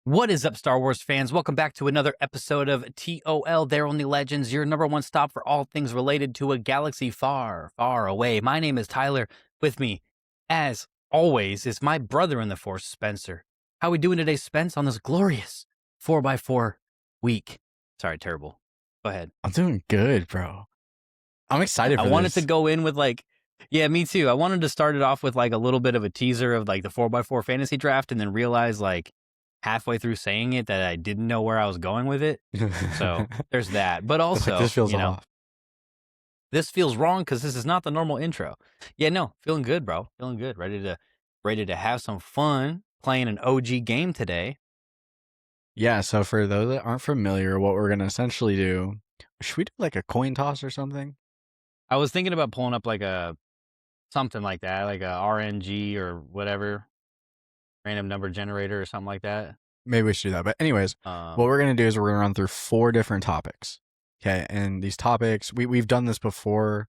What is up, Star Wars fans? Welcome back to another episode of TOL, They're Only Legends, your number one stop for all things related to a galaxy far, far away. My name is Tyler. With me, as always, is my brother in the Force, Spencer. How we doing today, Spence, on this glorious 4x4 week? Sorry, terrible. Go ahead. I'm doing good, bro. I'm excited for I wanted this. to go in with yeah, me too. I wanted to start it off with a little bit of a teaser of the 4x4 fantasy draft and then realize halfway through saying it that I didn't know where I was going with it. So there's that. But also, this feels off. This feels wrong because this is not the normal intro. Yeah, no, feeling good, bro. Feeling good. Ready to have some fun playing an OG game today. Yeah, so for those that aren't familiar, what we're going to essentially do, should we do a coin toss or something? I was thinking about pulling up something like that, like a RNG or whatever, random number generator or something like that. Maybe we should do that. But anyways, what we're going to do is we're going to run through 4 different topics. Okay, and these topics, we've done this before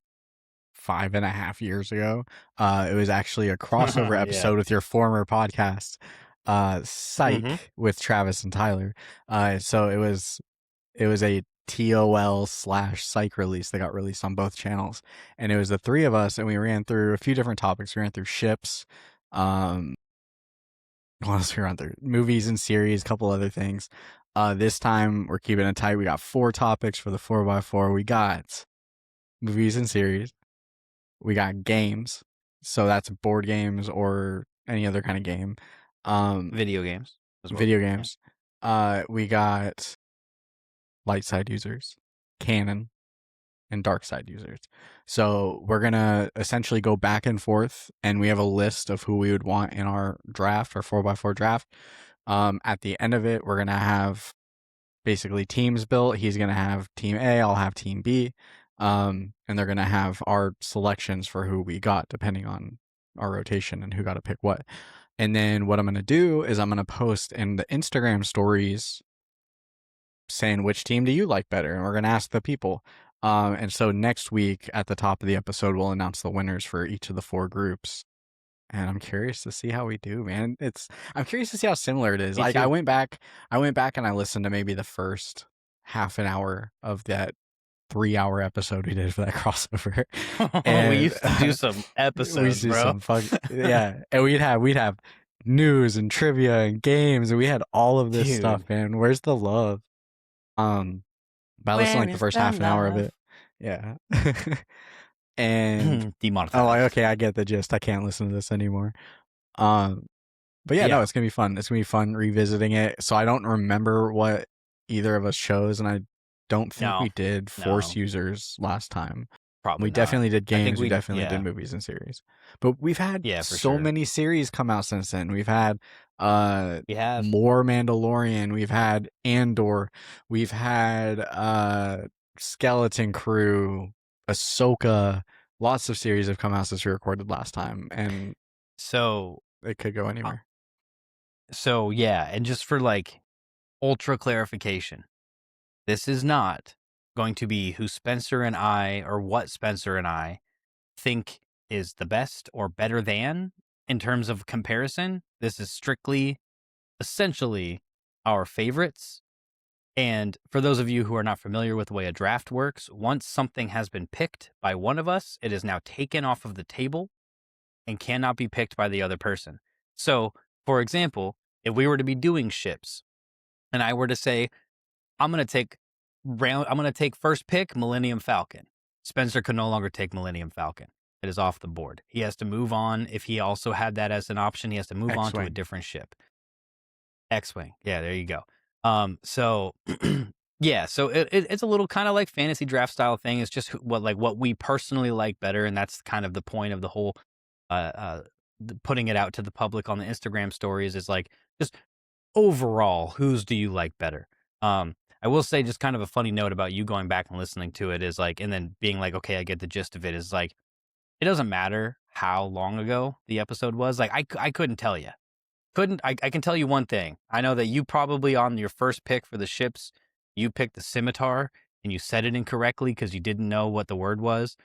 5.5 years ago. It was actually a crossover episode with your former podcast, Psych, with Travis and Tyler. So it was a TOL/Psych release that got released on both channels, and it was the 3 of us, and we ran through a few different topics. We ran through ships, what else we ran through? Movies and series, a couple other things. This time we're keeping it tight. We got 4 topics for the 4x4. We got movies and series. We got games, so that's board games or any other kind of game. Video games. Video games. We got light side users, canon, and dark side users. So we're gonna essentially go back and forth, and we have a list of who we would want in our draft, our 4x4 draft. At the end of it, we're gonna have basically teams built. He's gonna have team A, I'll have team B. And they're gonna have our selections for who we got depending on our rotation and who got to pick what. And then what I'm gonna do is I'm gonna post in the Instagram stories saying which team do you like better, and we're gonna ask the people. And so next week at the top of the episode, we'll announce the winners for each of the 4 groups. And I'm curious to see how we do, man. I'm curious to see how similar it is. I went back and I listened to maybe the first half an hour of that 3-hour episode we did for that crossover. And we used to do some episodes, bro. Yeah, and we'd have news and trivia and games, and we had all of this stuff, man. Where's the love? But I listened to the first half an hour of it. Yeah. And demonetized. Okay, I get the gist. I can't listen to this anymore. But yeah, no, it's gonna be fun. It's gonna be fun revisiting it. So I don't remember what either of us chose, and I don't think we did Force users last time. Probably we not. Definitely did games. We definitely did movies and series. But we've had many series come out since then. We've had more Mandalorian. We've had Andor. We've had Skeleton Crew, Ahsoka. Lots of series have come out since we recorded last time, and so it could go anywhere. So yeah, and just for ultra clarification, this is not going to be who Spencer and I, or what Spencer and I think is the best or better than in terms of comparison. This is strictly, essentially, our favorites. And for those of you who are not familiar with the way a draft works, once something has been picked by one of us, it is now taken off of the table and cannot be picked by the other person. So, for example, if we were to be doing ships, and I were to say, I'm going to take first pick Millennium Falcon. Spencer could no longer take Millennium Falcon. It is off the board. He has to move on. If he also had that as an option, he has to move on to a different ship. X-Wing. Yeah, there you go. So yeah, so it's a little kind of like fantasy draft style thing. It's just what we personally like better, and that's kind of the point of the whole putting it out to the public on the Instagram stories is just overall, whose do you like better? I will say just kind of a funny note about you going back and listening to it is and then being okay, I get the gist of it, is it doesn't matter how long ago the episode was. I couldn't tell you. I can tell you one thing. I know that you probably on your first pick for the ships, you picked the scimitar and you said it incorrectly because you didn't know what the word was,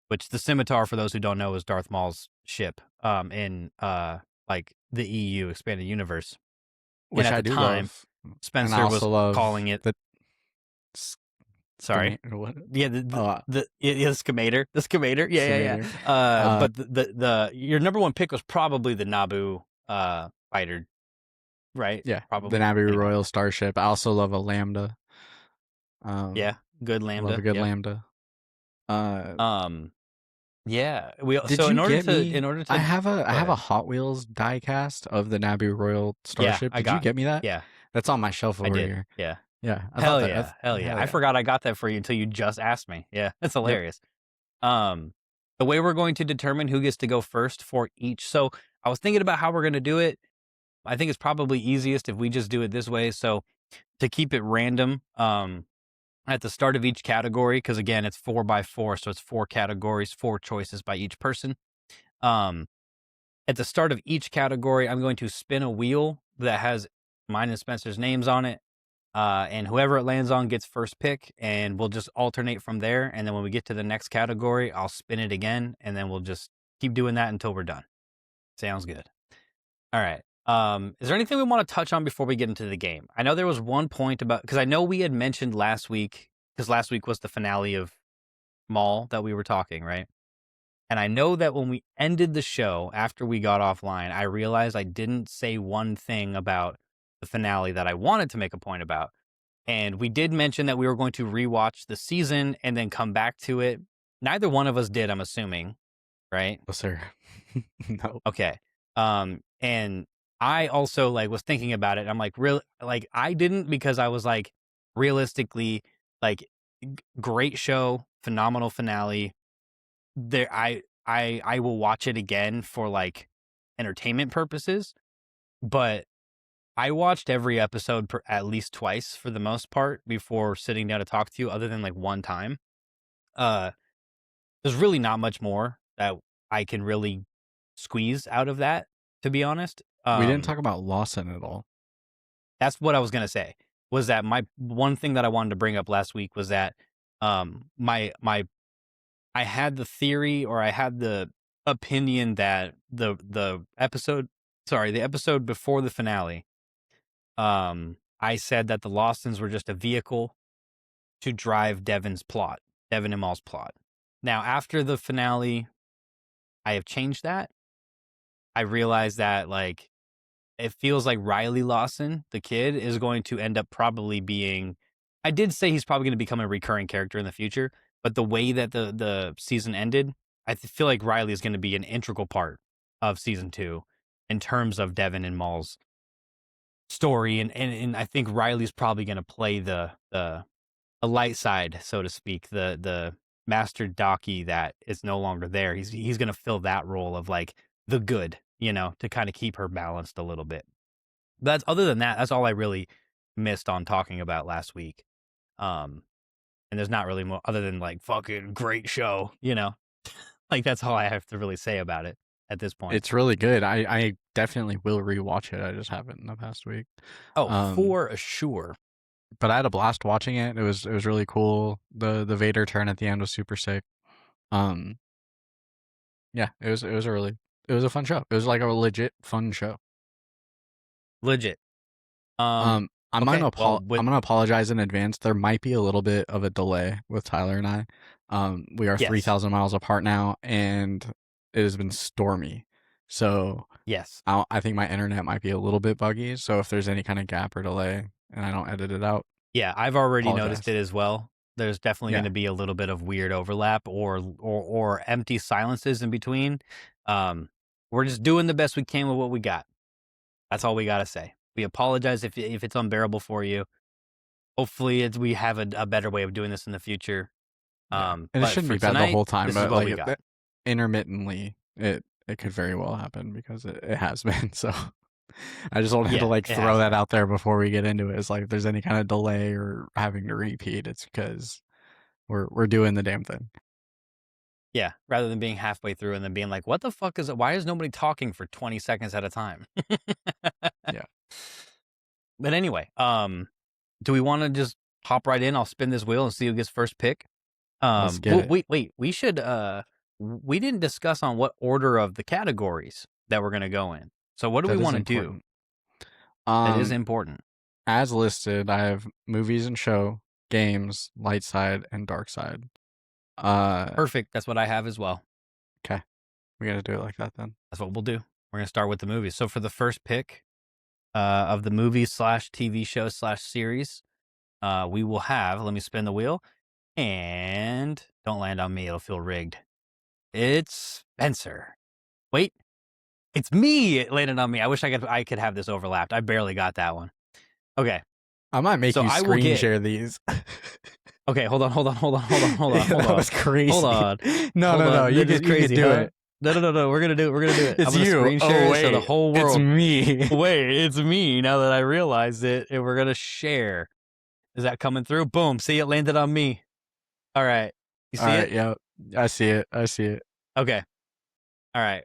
which the scimitar, for those who don't know, is Darth Maul's ship in the EU expanded universe. And which at I the do time, love, and I Spencer was also love calling it. the Sorry. or what? Yeah, the Scamator. The Scamator. Yeah, yeah, Scamator. yeah. But the your number one pick was probably the Naboo fighter, right? Yeah, the Probably. Naboo Anyway. Royal Starship. I also love a Lambda. Yeah, good I love a Lambda. good Yep. Lambda. Uh, Yeah. did So you get in me? order I to have go a ahead. Hot Wheels diecast of the Naboo Royal Yeah, Starship. I Did you got. get me that? Yeah, That's on my shelf I over did. here. Yeah. Yeah, I thought Hell that. yeah, hell yeah. Hell I yeah. forgot I got that for you until you just asked me. Yeah, that's Yep. hilarious. Um, the way we're going to determine who gets to go first for each. So I was thinking about how we're going to do it. I think it's probably easiest if we just do it this way. So to keep it random, at the start of each category, because again, it's 4x4, so it's 4 categories, 4 choices by each person. Um, at the start of each category, I'm going to spin a wheel that has mine and Spencer's names on it. And whoever it lands on gets first pick, and we'll just alternate from there. And then when we get to the next category, I'll spin it again, and then we'll just keep doing that until we're done. Sounds good. All right. Is there anything we want to touch on before we get into the game? I know there was one point about, because I know we had mentioned last week, because last week was the finale of Maul that we were talking, right? And I know that when we ended the show after we got offline, I realized I didn't say one thing about the finale that I wanted to make a point about. And we did mention that we were going to rewatch the season and then come back to it. Neither one of us did, I'm assuming, right? Oh, sir. No. Okay. And I also like was thinking about it. I'm like, really, like I didn't, because I was like, realistically, like great show, phenomenal finale. There, I will watch it again for like entertainment purposes, but I watched every episode at least twice for the most part before sitting down to talk to you, other than like one time. Uh, there's really not much more that I can really squeeze out of that, to be honest. We didn't talk about Lawson at all. That's what I was gonna say. Was that my one thing that I wanted to bring up last week was that my I had the theory, or I had the opinion that the episode, sorry, the episode before the finale, I said that the Lawsons were just a vehicle to drive Devin and Maul's plot. Now, after the finale, I have changed that. I realized that, like, it feels like Riley Lawson, the kid, is going to end up probably being. I did say he's probably going to become a recurring character in the future, but the way that the season ended, I feel like Riley is going to be an integral part of season 2 in terms of Devin and Maul's story, and I think Riley's probably going to play the light side, so to speak, the master Docky that is no longer there. He's going to fill that role of like the good, to kind of keep her balanced a little bit. But other than that, that's all I really missed on talking about last week. And there's not really more other than like fucking great show, like that's all I have to really say about it at this point. It's really good. I definitely will rewatch it. I just haven't in the past week. Oh, for sure. But I had a blast watching it. It was really cool. The Vader turn at the end was super sick. Um, yeah, it was a fun show. It was like a legit fun show. Legit. Okay. Well, I'm gonna apologize in advance. There might be a little bit of a delay with Tyler and I. We are yes. 3,000 miles apart now, and it has been stormy. So Yes. I think my internet might be a little bit buggy. So if there's any kind of gap or delay and I don't edit it out, Yeah, I've already apologize. noticed it as well. There's definitely going to be a little bit of weird overlap or empty silences in between. We're just doing the best we can with what we got. That's all we got to say. We apologize if it's unbearable for you. Hopefully, we have a better way of doing this in the future. And it shouldn't be bad tonight, the whole time, this but is what we like got. intermittently, it could very well happen because it has been. So I just wanted to like throw that out there before we get into it. It's like if there's any kind of delay or having to repeat, it's because we're doing the damn thing. Yeah, rather than being halfway through and then being like, "What the fuck is it? Why is nobody talking for 20 seconds at a time?" Yeah. But anyway, do we want to just hop right in? I'll spin this wheel and see who gets first pick. Let's get it. Wait. We should. We didn't discuss on what order of the categories that we're gonna go in. So what do we want to do? That is Um, important. as listed, I have movies and show, games, light side, and dark side. Perfect. That's what I have as well. Okay, we gotta do it like that then. That's what we'll do. We're gonna start with the movies. So for the first pick of the movie slash TV show slash series, we will have. Let me spin the wheel, and don't land on me. It'll feel rigged. It's Spencer. Wait, it's me. It landed on me. I wish I could have this overlapped. I barely got that one. Okay, I might make so you I will screen get. share these. Okay, hold on. That was crazy. Hold on. No, Hold no, no. on. You That is could crazy, do huh? it. No. We're gonna do it. We're gonna do it. I'm It's gonna you. screen Oh share it so the wait, whole it's world. me. Wait, it's me now that I realized it, and we're gonna share. Is that coming through? Boom. See, it landed on me. All right. You All see right. it? Yeah, I see it. I see it. Okay. All right.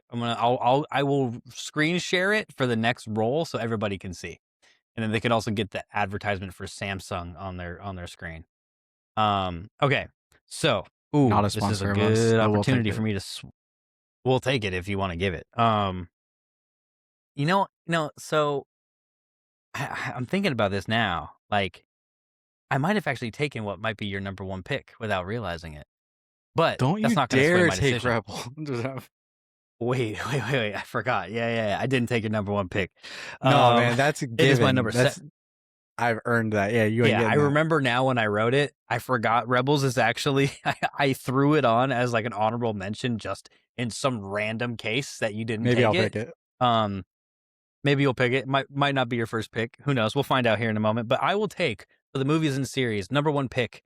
I will screen share it for the next roll so everybody can see, and then they can also get the advertisement for Samsung on their screen. Okay. So, Not a this is a sponsor of us, good but we'll take opportunity it. for me to. We'll take it if you want to give it. So I'm thinking about this now. Like, I might have actually taken what might be your number one pick without realizing it, but Don't that's you not going to sway dare my take decision. Rebel. Wait. I forgot. Yeah. I didn't take your number one pick. No, man, that's a It is my given. number That's I've earned that. Yeah, you ain't Yeah, I getting that. remember now when I wrote it, I forgot Rebels is actually, I threw it on as like an honorable mention just in some random case that you didn't Maybe take I'll it. pick it. Um, Maybe you'll pick it. Might not be your first pick. Who knows? We'll find out here in a moment. But I will take for the movies and series number one pick,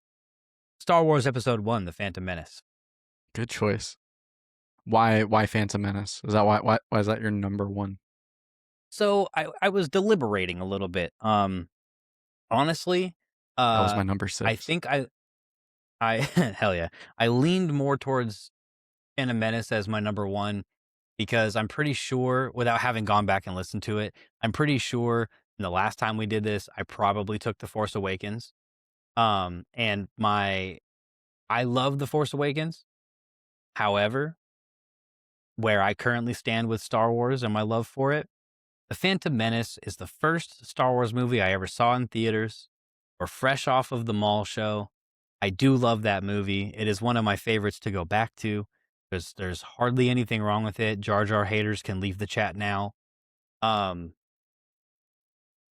Star Wars Episode 1, The Phantom Menace. Good choice. Why Phantom Menace? Is that why is that your number one? So I was deliberating a little bit. Honestly, That was my uh, number I 6. think I hell yeah, I leaned more towards Phantom Menace as my number one because I'm pretty sure, without having gone back and listened to it, I'm pretty sure the last time we did this, I probably took The Force Awakens. And I love The Force Awakens. However, where I currently stand with Star Wars and my love for it, The Phantom Menace is the first Star Wars movie I ever saw in theaters or fresh off of the mall show. I do love that movie. It is one of my favorites to go back to because there's hardly anything wrong with it. Jar Jar haters can leave the chat now. Um,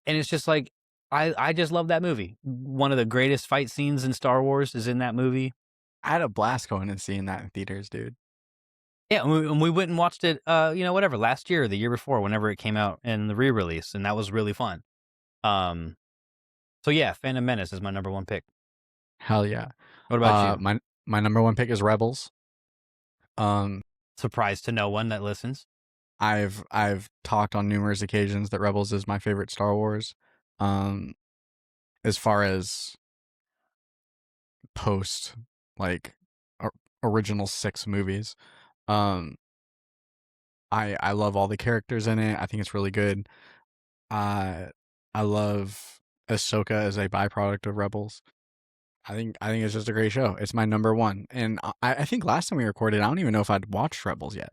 and it's just like I just love that movie. One of the greatest fight scenes in Star Wars is in that movie. I had a blast going and seeing that in theaters, dude. Yeah, and we went and watched it. Whatever, last year or the year before, whenever it came out in the re-release, and that was really fun. Um, so yeah, Phantom Menace is my number one pick. Hell yeah. What about you? My number one pick is Rebels. Surprised to no one that listens. I've talked on numerous occasions that Rebels is my favorite Star Wars. As far as post like original 6 movies. I love all the characters in it. I think it's really good. I love Ahsoka as a byproduct of Rebels. I think it's just a great show. It's my number one. And I think last time we recorded, I don't even know if I'd watched Rebels yet.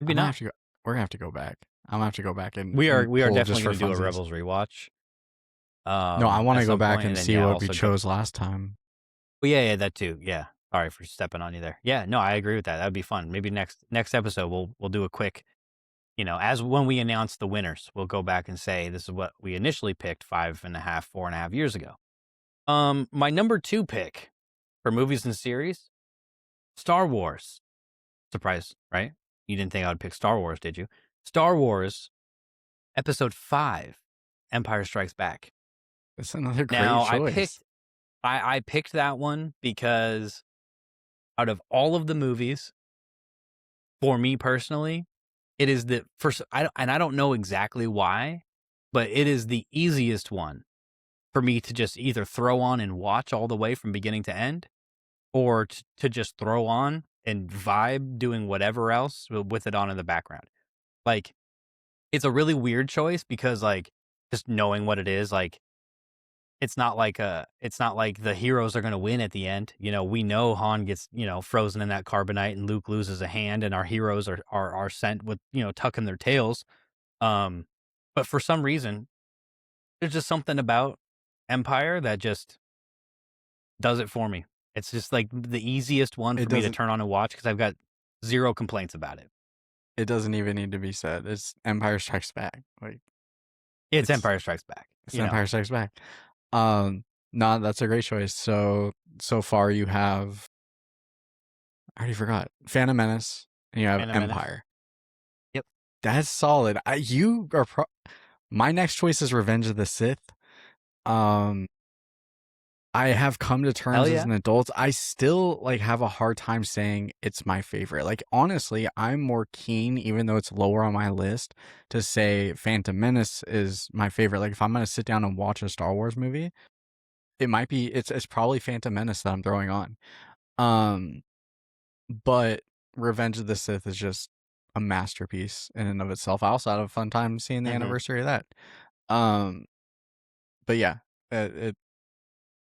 Maybe not. We're gonna have to go back. I'm gonna have to go back and We are pull definitely just going for to do a funsies. Rebels rewatch. No, I want At to go some back point, and then, see yeah, what we also chose last time. Well, yeah, that too. Yeah. Sorry for stepping on you there. Yeah, no, I agree with that. That'd be fun. Maybe next episode we'll do a quick, as when we announce the winners, we'll go back and say this is what we initially picked 4.5 years ago. My number 2 pick for movies and series, Star Wars. Surprise, right? You didn't think I would pick Star Wars, did you? Star Wars Episode 5, Empire Strikes Back. That's another great Now, choice. I picked that one because out of all of the movies, for me personally, it is the first. I don't know exactly why, but it is the easiest one for me to just either throw on and watch all the way from beginning to end, or to just throw on and vibe doing whatever else with it on in the background. Like, it's a really weird choice because, like, just knowing what it is, like, it's not like the heroes are gonna win at the end. We know Han gets, frozen in that carbonite and Luke loses a hand and our heroes are sent with, tucking their tails. Um, But for some reason, there's just something about Empire that just does it for me. It's just like the easiest one It for me to doesn't turn on and watch because I've got 0 complaints about it. it doesn't even need to be said. It's Empire Strikes Back. Like It's it's Empire Strikes Back, it's you know? Empire Strikes Back. No, that's a great choice. So far you have I already forgot. Phantom Menace and you have Phantom Menace. Empire. Yep. That's solid. My next choice is Revenge of the Sith. Um I have come to Hell terms as yeah. an adult. I still like have a hard time saying it's my favorite. Like honestly, I'm more keen, even though it's lower on my list, to say Phantom Menace is my favorite. Like if I'm gonna sit down and watch a Star Wars movie, it's probably Phantom Menace that I'm throwing on. Um, but Revenge of the Sith is just a masterpiece in and of itself. I also had a fun time seeing the Mhm. anniversary of that. Um, but yeah,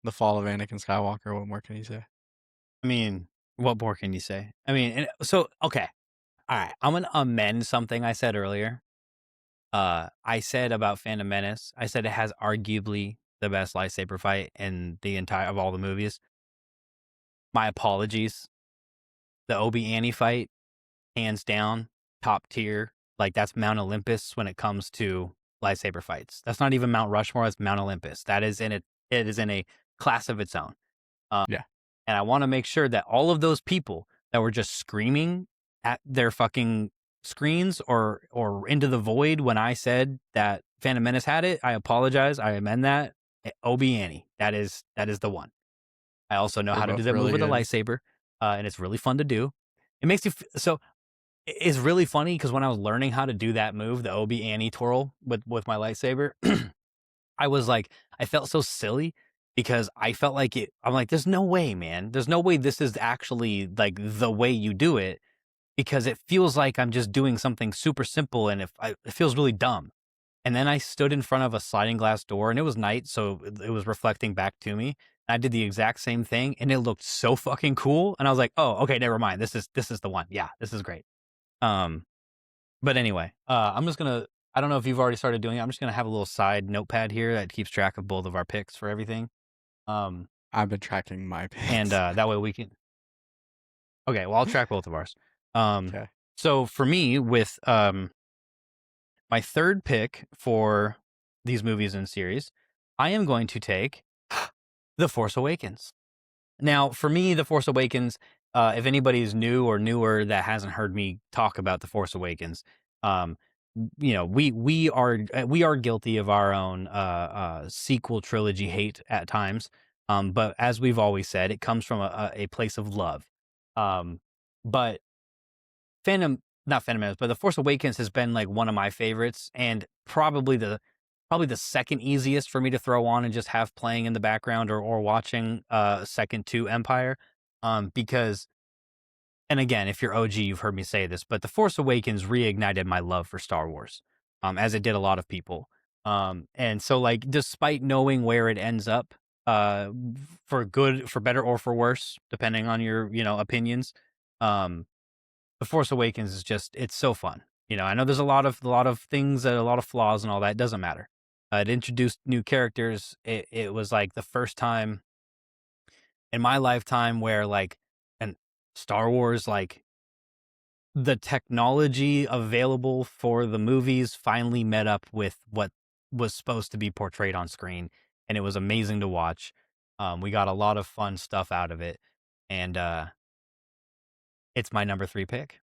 the fall of Anakin Skywalker. What more can you say? I mean, what more can you say? I mean, and so okay. Alright, I'm gonna amend something I said earlier. I said about Phantom Menace, I said it has arguably the best lightsaber fight in the entire of all the movies. My apologies. The Obi-Annie fight, hands down, top tier. Like, that's Mount Olympus when it comes to lightsaber fights. That's not even Mount Rushmore, that's Mount Olympus. That is in it is in a class of its own. Um, Yeah. and I wanna make sure that all of those people that were just screaming at their fucking screens or into the void when I said that Phantom Menace had it, I apologize, I amend that. Obi-Annie, that is the one. I also know They're how to do both that move really with a good. lightsaber, and it's really fun to do. It makes you so it's really funny because when I was learning how to do that move, the Obi-Annie twirl with my lightsaber, I was like, I felt so silly because I felt like I'm like, there's no way, man. There's no way this is actually like the way you do it because it feels like I'm just doing something super simple and it feels really dumb. And then I stood in front of a sliding glass door and it was night, so it was reflecting back to me. I did the exact same thing and it looked so fucking cool. And I was like, oh, okay, never mind. This is the one. Yeah, this is great. Um, but anyway, I'm just gonna. I don't know if you've already started doing it. I'm just gonna have a little side notepad here that keeps track of both of our picks for everything. Um, I've been tracking my and picks. that way we can. Okay, well, I'll track both of ours. Um, Okay. so for me, with my third pick for these movies and series, I am going to take The Force Awakens. Now, for me, The Force Awakens, if anybody's new or newer that hasn't heard me talk about The Force Awakens, um, we are guilty of our own sequel trilogy hate at times. But as we've always said, it comes from a place of love. Um, but not Phantom Menace, but The Force Awakens has been like one of my favorites, and probably the second easiest for me to throw on and just have playing in the background or watching second to Empire. Because and again, if you're OG, you've heard me say this, but The Force Awakens reignited my love for Star Wars, as it did a lot of people. And so like despite knowing where it ends up, for good, for better or for worse, depending on your, opinions, um, The Force Awakens is just it's so fun. I know there's a lot of things that a lot of flaws and all that. It doesn't matter. It introduced new characters. It was like the first time in my lifetime where like and Star Wars like the technology available for the movies finally met up with what was supposed to be portrayed on screen, and it was amazing to watch. We got a lot of fun stuff out of it, and it's my number 3 pick.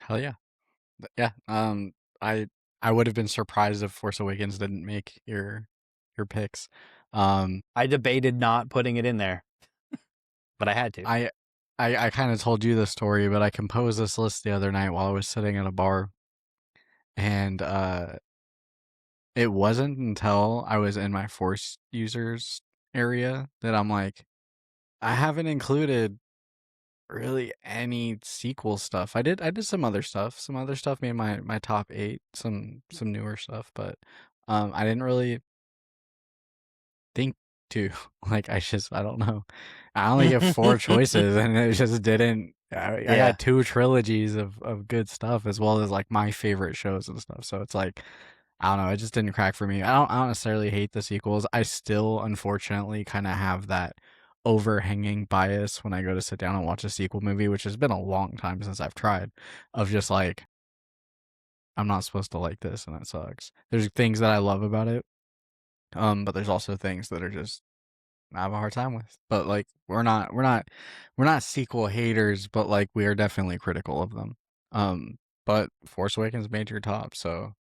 Hell yeah. Yeah. I I would have been surprised if Force Awakens didn't make your picks. Um, I debated not putting it in there, but I had to. I I kind of told you the story, but I composed this list the other night while I was sitting at a bar, and it wasn't until I was in my Force users area that I'm like, I haven't included really any sequel stuff. I did some other stuff. Some other stuff made my top 8, some newer stuff, but I didn't really think to. Like I don't know. I only get 4 choices and it just didn't I Yeah. got 2 trilogies of good stuff as well as like my favorite shows and stuff. So it's like I don't know, it just didn't crack for me. I don't necessarily hate the sequels. I still unfortunately kind of have that overhanging bias when I go to sit down and watch a sequel movie, which has been a long time since I've tried, of just like I'm not supposed to like this and that sucks. There's things that I love about it, but there's also things that are just I have a hard time with. But like we're not sequel haters, but like we are definitely critical of them. But Force Awakens made your top, so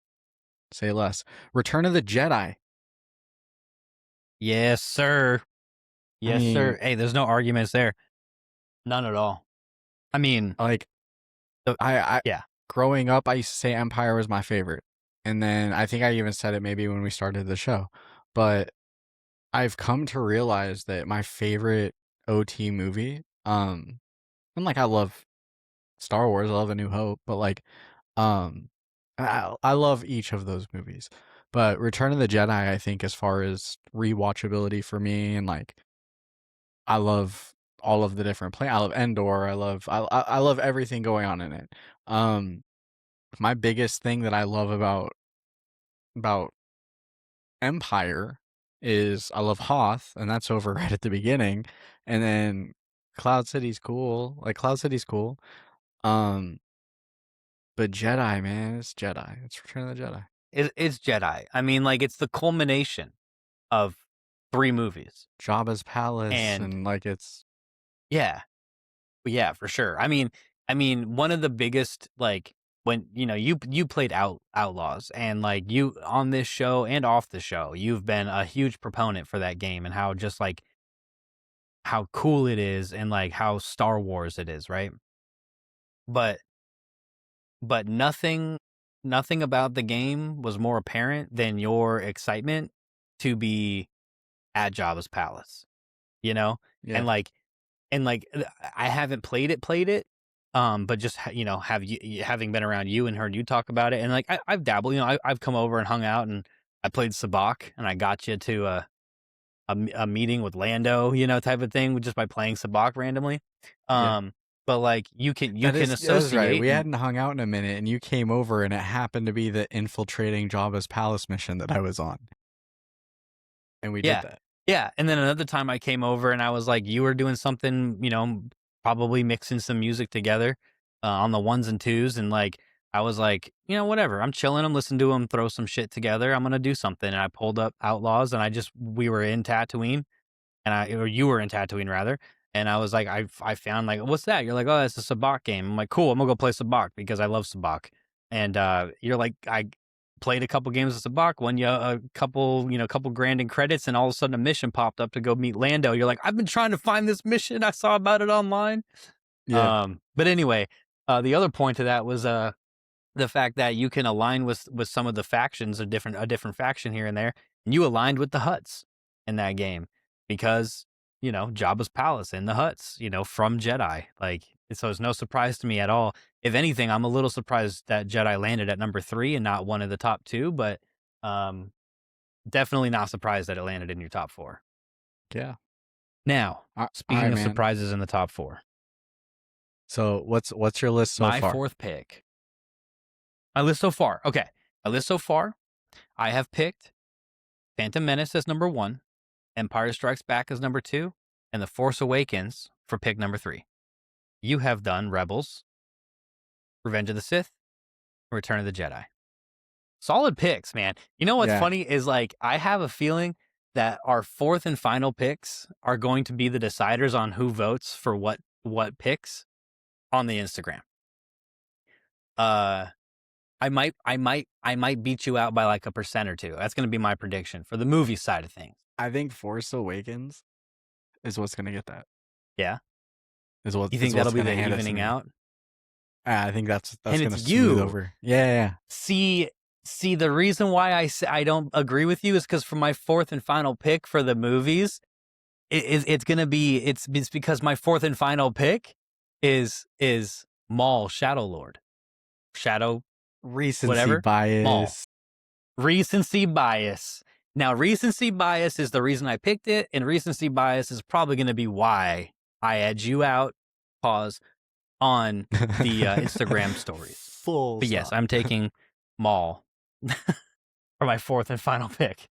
say less. Return of the Jedi. Yes, sir. I Yes, mean, sir. Hey, there's no arguments there. None at all. I mean, like the I yeah. growing up I used to say Empire was my favorite. And then I think I even said it maybe when we started the show. But I've come to realize that my favorite OT movie, and like I love Star Wars, I love A New Hope, but like Um, I love each of those movies, but Return of the Jedi, I think, as far as rewatchability for me, and like I love all of the different I love Endor. I love everything going on in it. Um, my biggest thing that I love about Empire is I love Hoth, and that's over right at the beginning, and then Cloud City's cool. Like Cloud City's cool. Um, but Jedi, man, it's Jedi. It's Return of the Jedi. It's Jedi. I mean, like it's the culmination of 3 movies. Jabba's palace And and like it's yeah. Yeah, for sure. I mean, one of the biggest like when you played Outlaws and like you on this show and off the show, you've been a huge proponent for that game and how just like how cool it is and like how Star Wars it is, right? But but nothing about the game was more apparent than your excitement to be at Jabba's palace, you know? And yeah, like I haven't played it, but just have having been around you and heard you talk about it, and like I've dabbled, I've come over and hung out, and I played Sabacc, and I got you to a meeting with Lando, type of thing, just by playing Sabacc randomly. yeah. But like you can That is right. associate We and hadn't hung out in a minute and you came over and it happened to be the infiltrating Jabba's palace mission that I was on. And we did yeah. that. Yeah, and then another time I came over and I was like, you were doing something, probably mixing some music together, on the ones and twos, and, like, I was like, whatever, I'm chilling, I'm listening to them throw some shit together, I'm gonna do something, and I pulled up Outlaws, and we were in Tatooine, or you were in Tatooine rather, and I was like, I found like, "What's that?" You're like, "Oh, it's a Sabacc game." I'm like, "Cool, I'm gonna go play Sabacc because I love Sabacc." And you're like, I played a couple games of Sabacc, won you a couple grand in credits, and all of a sudden a mission popped up to go meet Lando. You're like, "I've been trying to find this mission. I saw about it online." Yeah. But anyway, the other point to that was the fact that you can align with some of the factions, a different faction here and there, and you aligned with the Hutts in that game because Jabba's palace and the Hutts, from Jedi. Like, so it's no surprise to me at all. If anything, I'm a little surprised that Jedi landed at number 3 and not one of the top 2, but um, definitely not surprised that it landed in your top 4. Yeah. Now, All right, speaking of man. surprises in the top 4, So what's your list so my far? 4th pick. My list so far. Okay, my list so far. I have picked Phantom Menace as number 1, Empire Strikes Back as number 2, and The Force Awakens for pick number 3. You have done Rebels, Revenge of the Sith, Return of the Jedi. Solid picks, man. You know what's Yeah. funny is like I have a feeling that our 4th and final picks are going to be the deciders on who votes for what picks on the Instagram. Uh I might beat you out by like a percent or two. That's going to be my prediction for the movie side of things. I think Force Awakens is what's gonna get that. Yeah. Is what You is think that'll what's be gonna the hand it to evening me. out? I think that's And gonna it's smooth you. over. Yeah. See, the reason why I don't agree with you is because for my 4th and final pick for the movies, it's gonna be it's because my 4th and final pick is Maul Shadow Lord. Shadow Recency whatever. Maul. bias. Recency bias. Now, recency bias is the reason I picked it, and recency bias is probably gonna be why I edge you out, pause, on the Instagram stories. Full But yes, stop. I'm taking Maul. for my fourth and final pick.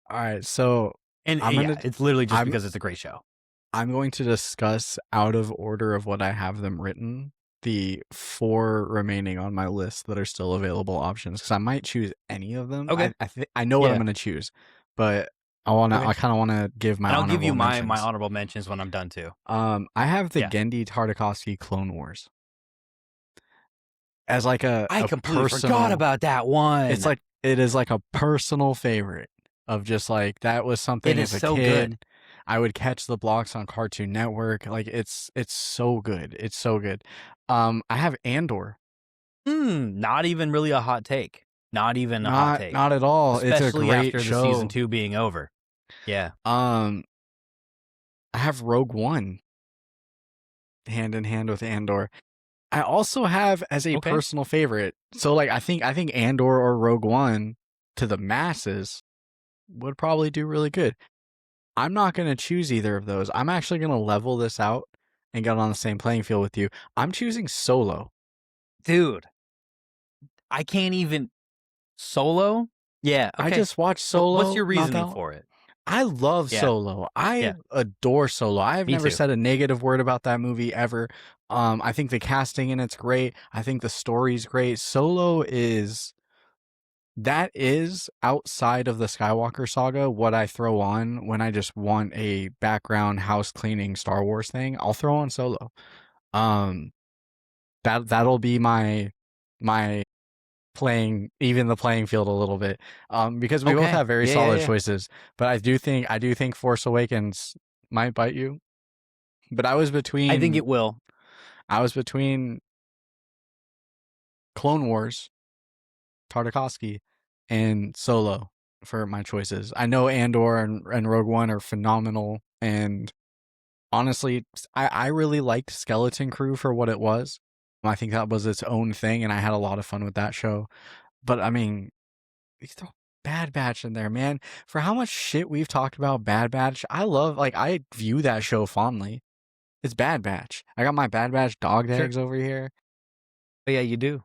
All right, so And I'm yeah, gonna it's literally just I'm because it's a great show. I'm going to discuss out of order of what I have them written, the 4 remaining on my list that are still available options, because I might choose any of them. Okay. I know what I'm Yeah. gonna choose, but Okay. I kind of want to give my And I'll give you honorable my mentions. honorable mentions when I'm done too. I have the Yeah. Gendy Tartakovsky Clone Wars as like a I completely forgot personal. about that It's one. like it is like a personal favorite of just like that was It something is as a so good. kid. I would catch the blocks on Cartoon Network. Like it's so good. It's so good. I have Andor. Not even really a hot take. Not even a hot take. Not at all. It's a Especially great after the season show. 2 being over. Yeah. Um I have Rogue One hand in hand with Andor. I also have as a Okay. personal favorite. So like I think Andor or Rogue One to the masses would probably do really good. I'm not going to choose either of those. I'm actually going to level this out and get on the same playing field with you. I'm choosing Solo. Dude, I can't even Solo? Yeah, I okay. just watched What's Solo your not that reasoning long. for it? I love Yeah. Solo. I Yeah. adore Solo. I have Me never too. said a negative word about that movie ever. I think the casting in it's great. I think the story's great. Solo is that is outside of the Skywalker saga what I throw on when I just want a background house cleaning Star Wars thing. I'll throw on Solo. Um that'll be my playing even the playing field a little bit. Because we both Okay. have very Yeah, yeah, solid yeah. choices, but I do think Force Awakens might bite you. But I think it will. I was between Clone Wars, Tartakovsky, and Solo for my choices. I know Andor and Rogue One are phenomenal, and honestly, I really liked Skeleton Crew for what it was. I think that was its own thing, and I had a lot of fun with that show. But I mean, you throw Bad Batch in there, man. For how much shit we've talked about Bad Batch, I view that show fondly. It's Bad Batch. I got my Bad Batch dog Sure. tags over here. But yeah, you do.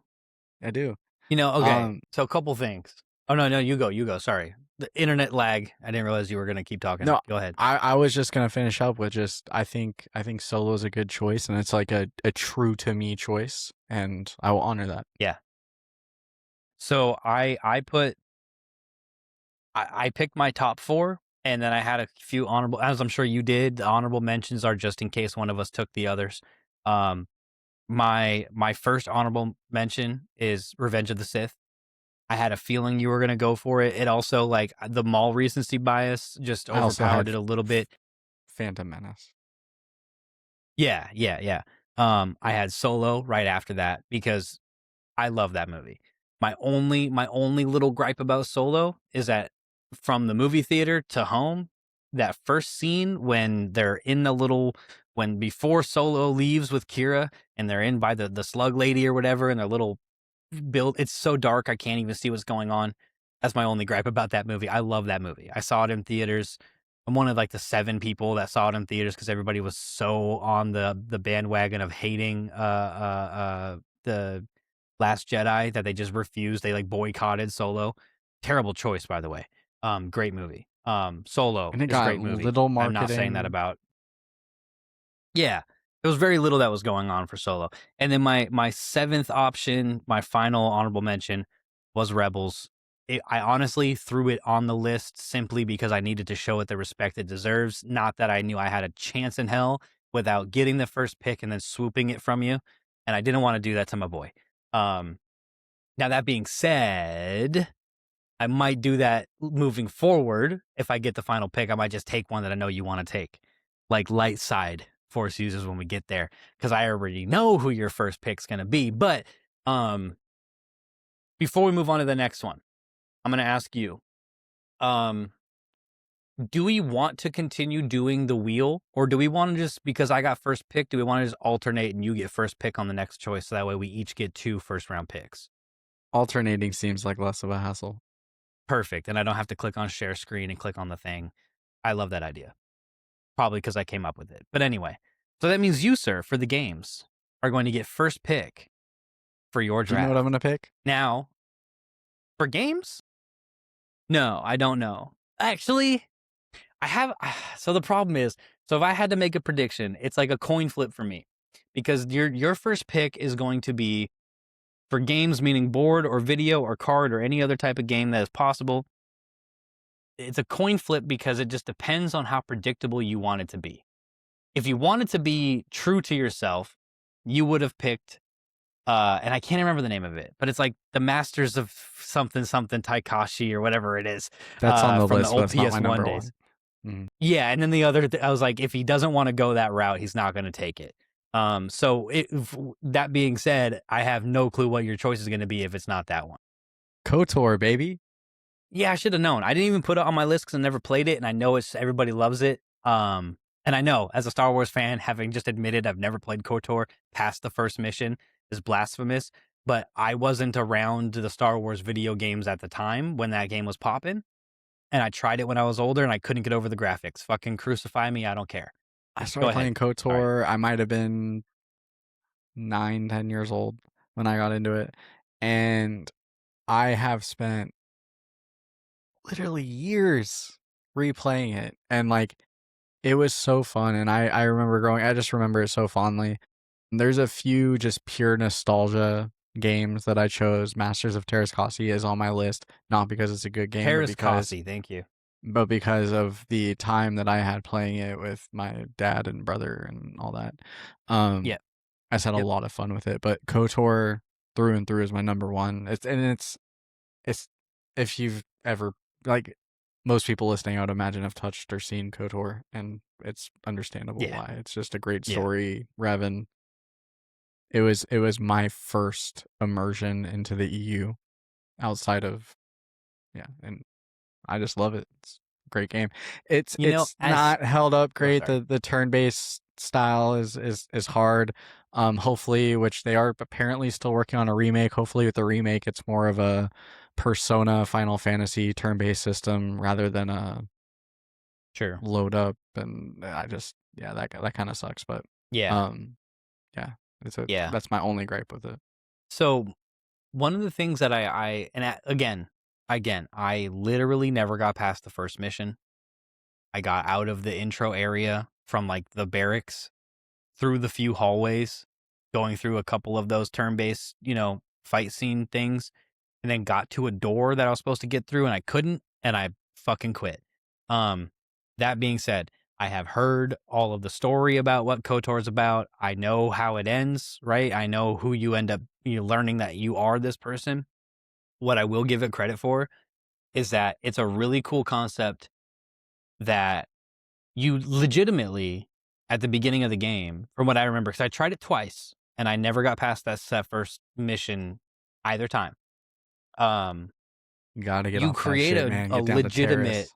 I do. Okay. Um, So a couple things. Oh no, you go. You go. Sorry. The internet lag. I didn't realize you were going to keep talking. no, Go ahead. I was just gonna finish up with just I think Solo's a good choice, and it's like a true to me choice, and I will honor that. Yeah. So I picked my top 4 and then I had a few honorable, as I'm sure you did. The honorable mentions are just in case one of us took the others. Um my first honorable mention is Revenge of the Sith. I had a feeling you were going to go for it. It also, like, the mall recency bias just I also overpowered have it a little bit. Phantom Menace. Yeah, yeah, yeah. I had Solo right after that because I love that movie. My only little gripe about Solo is that from the movie theater to home, that first scene when they're in the little when before Solo leaves with Kira and they're in by the slug lady or whatever and their little build, it's so dark I can't even see what's going on. That's my only gripe about that movie. I love that movie. I saw it in theaters. I'm one of like the 7 people that saw it in theaters because everybody was so on the bandwagon of hating the Last Jedi that they just refused. They like boycotted Solo. Terrible choice, by the way. Great movie. Solo And it is a got great movie. little I'm not saying that marketing. about. Yeah, there was very little that was going on for Solo. And then my 7th option, my final honorable mention, was Rebels. I honestly threw it on the list simply because I needed to show it the respect it deserves. Not that I knew I had a chance in hell without getting the first pick and then swooping it from you. And I didn't want to do that to my boy. Um, Now that being said, I might do that moving forward. If I get the final pick, I might just take one that I know you want to take, like light side force users when we get there, because I already know who your first pick's gonna be. But before we move on to the next one, I'm gonna ask you, um, do we want to continue doing the wheel, or do we want to just, because I got first pick, do we want to just alternate and you get first pick on the next choice, so that way we each get 2 first round picks? Alternating seems like less of a hassle. Perfect, and I don't have to click on share screen and click on the thing. I love that idea. Probably because I came up with it. But anyway, so that means you, sir, for the games, are going to get first pick for your Do you know what I'm draft. gonna pick? Now, for games, No, I don't know. Actually, I have so the problem is, so if I had to make a prediction, it's like a coin flip for me. Because your first pick is going to be for games, meaning board or video or card or any other type of game that is possible. It's a coin flip because it just depends on how predictable you want it to be. If you want it to be true to yourself, you would have picked and I can't remember the name of it, but it's like the Masters of something something Taikashi or whatever it is, That's on the from the list, but old it's not my PS1 number days. one. Mhm. Yeah, and then the other I was like, if he doesn't wanna go that route, he's not gonna take it. That being said, I have no clue what your choice is gonna be if it's not that one. KOTOR, baby. Yeah, I should have known. I didn't even put it on my list because I never played it, and I know everybody loves it. And I know as a Star Wars fan, having just admitted I've never played KOTOR past the first mission is blasphemous. But I wasn't around the Star Wars video games at the time when that game was popping, and I tried it when I was older, and I couldn't get over the graphics. Fucking crucify me, I don't care. I Go started ahead. playing Sorry. KOTOR. I might have been 9, 10 years old when I got into it. And I have spent literally years replaying it. And like, it was so fun. And I remember I just remember it so fondly. There's a few just pure nostalgia games that I chose. Masters of Terrascasi is on my list, not because it's a good game, Paris Cossey, thank you. but because of the time that I had playing it with my dad and brother and all that. Yep, I just had a yep. lot of fun with it. But KOTOR through and through is my number one. It's if you've ever, like, most people listening, I would imagine, have touched or seen KOTOR, and it's understandable Yeah, why. It's just a great yeah. story. Revan. It was my first immersion into the EU outside of, yeah, and I just love it. It's a great game. It's You know, it's as not held up oh, great. sorry. The turn-based style is hard. Hopefully, which they are apparently still working on a remake. Hopefully with the remake it's more of a Persona Final Fantasy turn-based system rather than a Sure. load up, and I just, yeah, that kind of sucks, but Yeah, um yeah, yeah. that's my only gripe with it. So one of the things that again, I literally never got past the first mission. I got out of the intro area from like the barracks through the few hallways, going through a couple of those turn-based, fight scene things, and then got to a door that I was supposed to get through and I couldn't, and I fucking quit. Um, that being said, I have heard all of the story about what KOTOR is about. I know how it ends, right? I know who you end up learning that you are this person. What I will give it credit for is that it's a really cool concept that you legitimately at the beginning of the game, from what I remember, because I tried it twice and I never got past that first mission either time. Um, You gotta get you off that create shit, a, man. a Get down to legitimate, Terrace.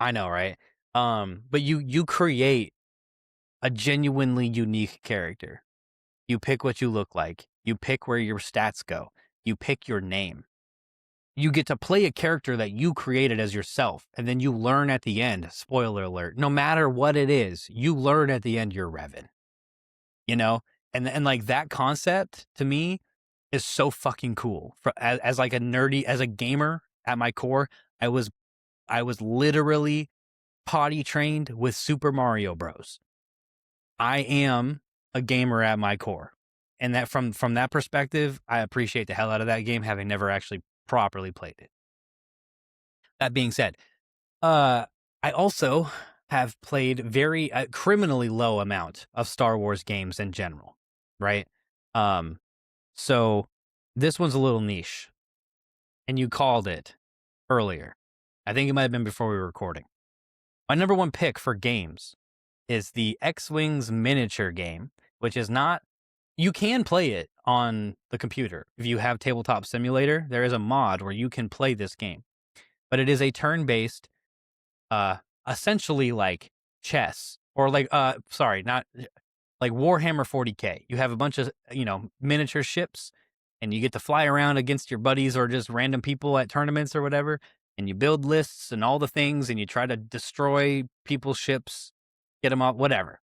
I know, right? But you create a genuinely unique character. You pick what you look like. You pick where your stats go. You pick your name. You get to play a character that you created as yourself, and then you learn at the end, spoiler alert, no matter what it is, you learn at the end you're Revan, you know? And like that concept to me is so fucking cool. As like a nerdy, as a gamer at my core, I was literally potty trained with Super Mario Bros. I am a gamer at my core. And that from that perspective, I appreciate the hell out of that game, having never actually properly played it. That being said, Uh, I also have played very criminally low amount of Star Wars games in general, right? Um, so this one's a little niche, and you called it earlier. I think it might have been before we were recording. My number one pick for games is the X-Wings miniature game, which is not. You can play it on the computer if you have Tabletop Simulator. There is a mod where you can play this game, but it is a turn-based uh essentially like chess or like sorry, not like Warhammer 40K. You have a bunch of, miniature ships and you get to fly around against your buddies or just random people at tournaments or whatever, and you build lists and all the things and you try to destroy people's ships, get them off, whatever.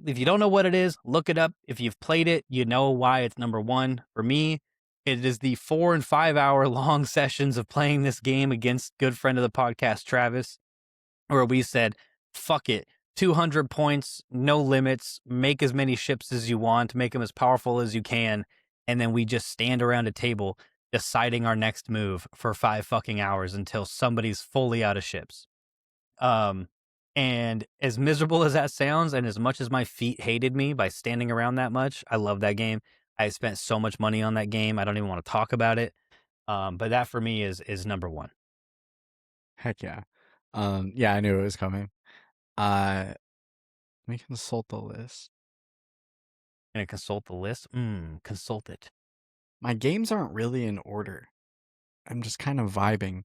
If you don't know what it is, look it up. If you've played it, you know why it's number one for me. It is the 4 and 5 hour long sessions of playing this game against good friend of the podcast, Travis, where we said, fuck it, 200 points, no limits, make as many ships as you want, make them as powerful as you can. And then we just stand around a table deciding our next move for 5 fucking hours until somebody's fully out of ships. Um, and as miserable as that sounds, and as much as my feet hated me by standing around that much, I love that game. I spent so much money on that game. I don't even want to talk about it. But that for me is number one. Heck yeah. Yeah, I knew it was coming. Let me consult the list. Gonna consult the list. Consult it. My games aren't really in order. I'm just kind of vibing.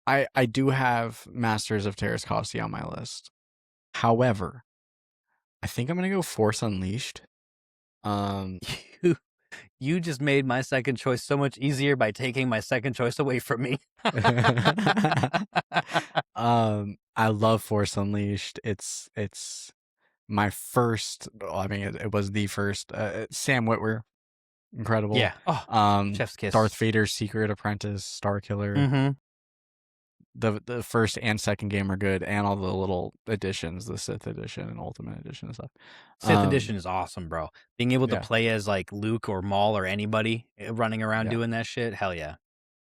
I do have Masters of Terrascossi on my list. However, I think I'm gonna go Force Unleashed. You you just made my second choice so much easier by taking my second choice away from me. I love Force Unleashed. It's my first. Well, I mean, it was the first. Sam Witwer, incredible. Yeah. Oh, chef's Darth kiss. Vader's Secret Apprentice, Star Killer. Mm-hmm. The first and second game are good, and all the little editions, the Sith edition and Ultimate edition and stuff. Sith Edition is awesome, bro. Being able to Yeah, play as like Luke or Maul or anybody running around yeah. doing that shit, hell yeah.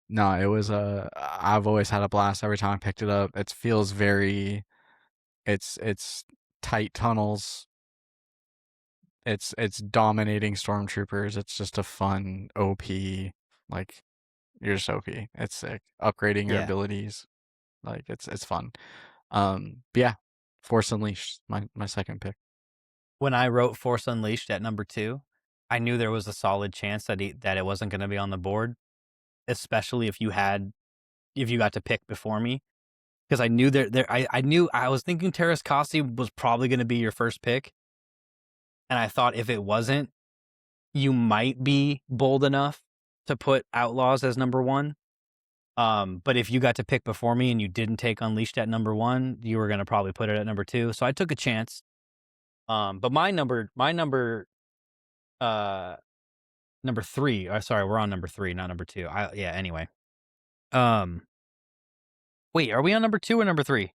No, it was I've always had a blast every time I picked it up. It feels very. It's tight tunnels. It's dominating stormtroopers. It's just a fun OP. Like you're just OP. It's sick. Upgrading your Yeah. abilities. Like it's fun. But yeah, Force Unleashed, my second pick. When I wrote Force Unleashed at number 2, I knew there was a solid chance that that it wasn't going to be on the board, especially if you got to pick before me, because I knew I knew I was thinking Terrace Kasi was probably going to be your first pick, and I thought if it wasn't, you might be bold enough to put Outlaws as number 1. But if you got to pick before me and you didn't take Unleashed at number 1, you were going to probably put it at number 2. So I took a chance. But uh number 3. Sorry, we're on number 3, not number 2. Anyway. Um, wait, are we on number 2 or number 3?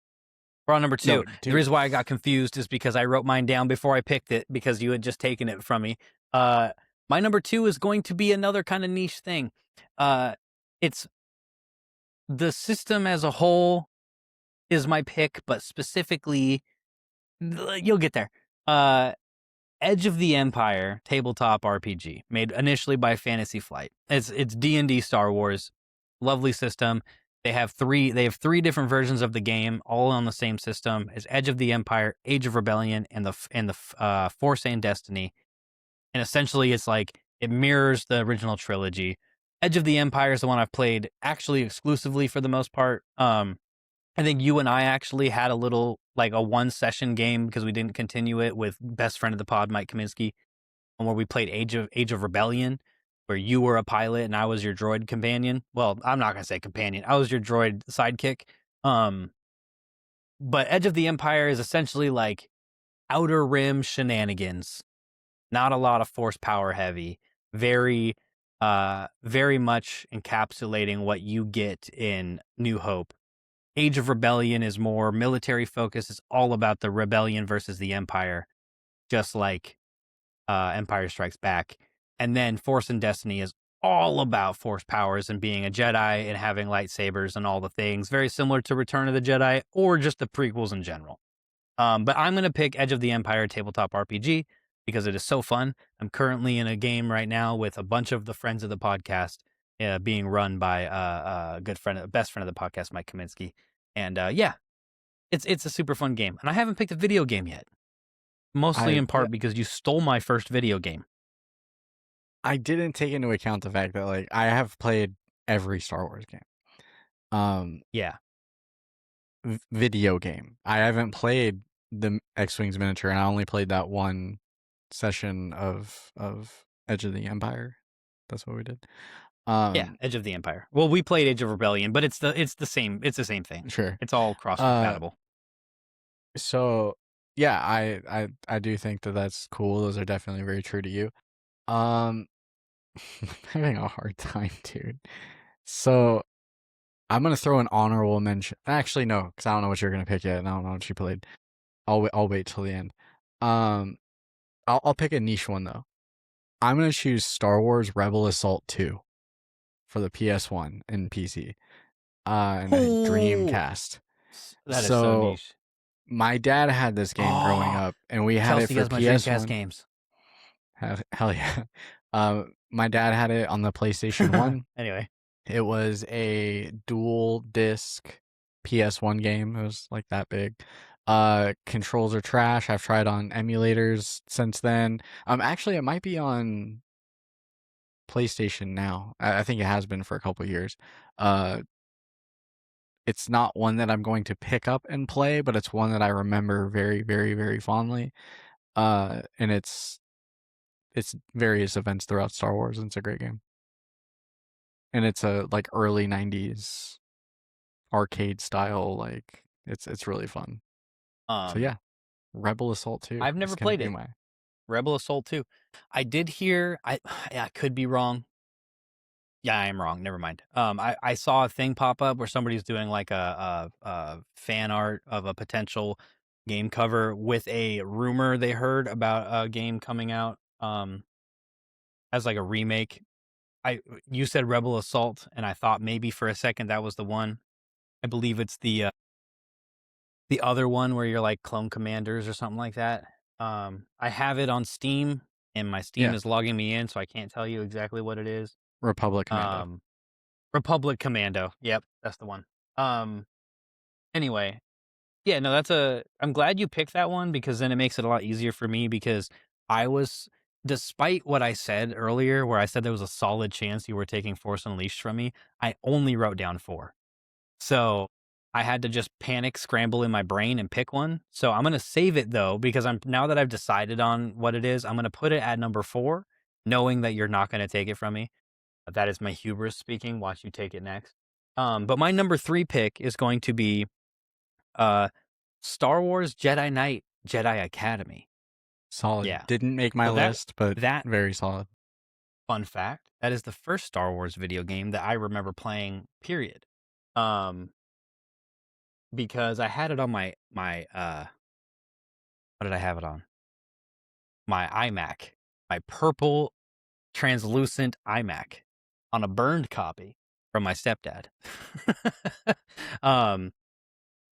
We're on number 2. No, The dude. reason why I got confused is because I wrote mine down before I picked it because you had just taken it from me. My number 2 is going to be another kind of niche thing. It's the system as a whole is my pick, but specifically, you'll get there. Edge of the Empire tabletop RPG, made initially by Fantasy Flight. It's D&D Star Wars, lovely system. They have three different versions of the game, all on the same system. It's Edge of the Empire, Age of Rebellion, and the Force and Destiny. And essentially, it's like it mirrors the original trilogy. Edge of the Empire is the one I've played actually exclusively for the most part. I think you and I actually had a little, like a 1-session game because we didn't continue it with best friend of the pod, Mike Kaminsky, where we played Age of Rebellion, where you were a pilot and I was your droid companion. Well, I'm not gonna say companion. I was your droid sidekick. But Edge of the Empire is essentially like Outer Rim shenanigans. Not a lot of force power heavy. Very, very much encapsulating what you get in New Hope. Age of Rebellion is more military focused. It's all about the rebellion versus the Empire, just like Empire Strikes Back. And then Force and Destiny is all about force powers and being a Jedi and having lightsabers and all the things. Very similar to Return of the Jedi or just the prequels in general. But I'm going to pick Edge of the Empire tabletop RPG because it is so fun. I'm currently in a game right now with a bunch of the friends of the podcast, being run by a good friend, best friend of the podcast, Mike Kaminsky. And yeah, it's a super fun game. And I haven't picked a video game yet, mostly in part because you stole my first video game. I didn't take into account the fact that like I have played every Star Wars game. Yeah. Video game. I haven't played the X-Wings miniature, and I only played that one session of Edge of the Empire. That's what we did. Yeah, Edge of the Empire. Well, we played Age of Rebellion, but it's the same thing. Sure. It's all cross compatible. So yeah, I do think that that's cool. Those are definitely very true to you. I'm having a hard time, dude. So I'm gonna throw an honorable mention. Actually, no, because I don't know what you're gonna pick yet, and I don't know what you played. I'll wait till the end. Um, I'll pick a niche one though. I'm gonna choose Star Wars Rebel Assault 2 for the PS1 and PC, and a Oh, Dreamcast. that is so So niche. my dad had this game growing Oh, up, and we had it Chelsea for has my Dreamcast PS1. games. Hell yeah. My dad had it on the PlayStation 1. Anyway, It was a dual disc PS1 game. It was like that big. Controls are trash. I've tried on emulators since then. Actually, it might be on PlayStation now. I think it has been for a couple years. Uh, it's not one that I'm going to pick up and play, but it's one that I remember very, very, very fondly. And it's various events throughout Star Wars, and it's a great game. And it's a like early '90s arcade style, like it's really fun. So um, yeah, Rebel Assault 2 I've is never gonna played be it. my Rebel Assault 2. I did hear. Yeah, I could be wrong. Yeah, I am wrong. Never mind. I saw a thing pop up where somebody's doing like a fan art of a potential game cover with a rumor they heard about a game coming out as like a remake. You said Rebel Assault, and I thought maybe for a second that was the one. I believe it's the other one where you're like clone commanders or something like that. I have it on Steam, and my Steam yeah is logging me in, so I can't tell you exactly what it is. Republic Commando. Um, Republic Commando. Yep, that's the one. Um, anyway, yeah, no, I'm glad you picked that one because then it makes it a lot easier for me because I was, despite what I said earlier, where I said there was a solid chance you were taking Force Unleashed from me, I only wrote down 4. So I had to just panic, scramble in my brain and pick one. So I'm gonna save it though, because now that I've decided on what it is, I'm gonna put it at number 4, knowing that you're not gonna take it from me. That is my hubris speaking. Watch you take it next. But my number 3 pick is going to be uh Star Wars Jedi Knight Jedi Academy. Solid. Yeah. Didn't make my So list, but that very solid. fun fact, that is the first Star Wars video game that I remember playing, period. Um, because I had it on my what did I have it on? My iMac. My purple translucent iMac on a burned copy from my stepdad. um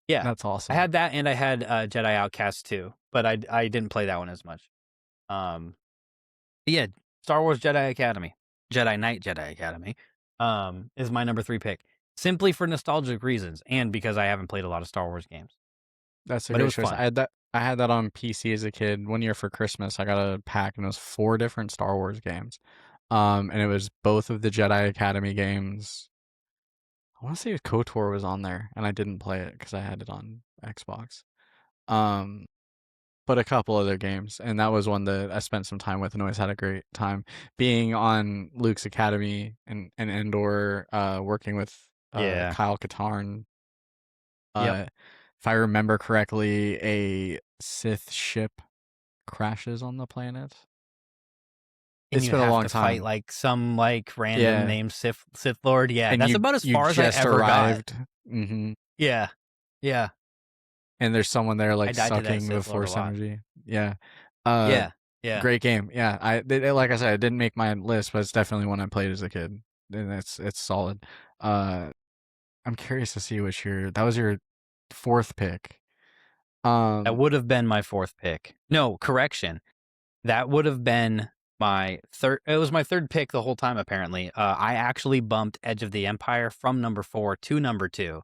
Yeah, That's I awesome. had that and I had, Jedi Outcast too, but I didn't play that one as much. Um, yeah, Star Wars Jedi Academy, Jedi Knight Jedi Academy, is my number 3 pick, simply for nostalgic reasons and because I haven't played a lot of Star Wars games, That's a but it great was choice. fun. I had that on PC as a kid. One year for Christmas, I got a pack and it was 4 different Star Wars games. And it was both of the Jedi Academy games. I want to say KOTOR was on there, and I didn't play it because I had it on Xbox. Um, but a couple other games, and that was one that I spent some time with and always had a great time. Being on Luke's Academy and Endor, working with Yeah. Kyle Katarn. Yep. If I remember correctly, a Sith ship crashes on the planet. And It's you been a have long to fight, time. like, some, like, random Yeah, named Sith Lord. Yeah, and that's you about as you far as I just ever got. arrived. Hmm. Yeah. Yeah. And there's someone there I like died to that sucking the Sith Lord a force lot. energy. Yeah. Uh Yeah. Yeah. Great game. Yeah. Like I said, it didn't make my list, but it's definitely one I played as a kid. And it's solid. Uh I'm curious to see which that was your 4th pick. That Um would have been my 4th pick. No, correction. That would have been my 3rd. It was my 3rd pick the whole time, apparently. I actually bumped Edge of the Empire from number 4 to number 2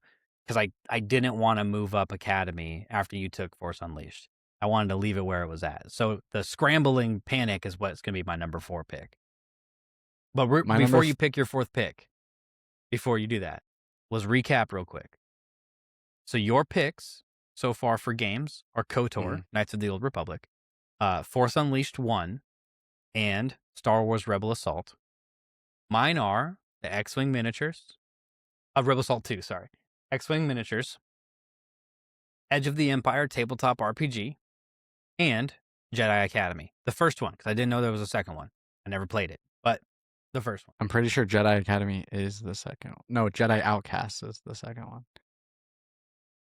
because I didn't want to move up Academy after you took Force Unleashed. I wanted to leave it where it was at. So the scrambling panic is what's going to be my number 4 pick. But my number before you pick your 4th pick, before you do that, let's recap real quick. So your picks so far for games are KOTOR, Mhm. Knights of the Old Republic, Force Unleashed 1, and Star Wars Rebel Assault. Mine are the X-Wing miniatures of Rebel Assault 2, sorry. X-Wing miniatures, Edge of the Empire tabletop RPG, and Jedi Academy. The first one, because I didn't know there was a second one. I never played it. But The first one. I'm pretty sure Jedi Academy is the second one. No, Jedi Outcast is the second one.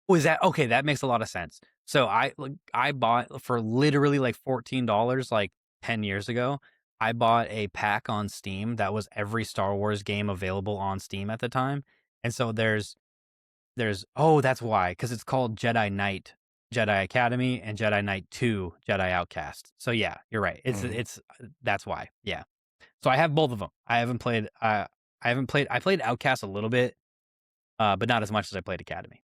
Was that okay? That makes a lot of sense. So I bought for literally like $14 like 10 years ago. I bought a pack on Steam that was every Star Wars game available on Steam at the time. And so there's oh, that's why, because it's called Jedi Knight, Jedi Academy, and Jedi Knight 2, Jedi Outcast. So yeah, you're right. It's that's why. Yeah. So I have both of them. I played Outcast a little bit, but not as much as I played Academy.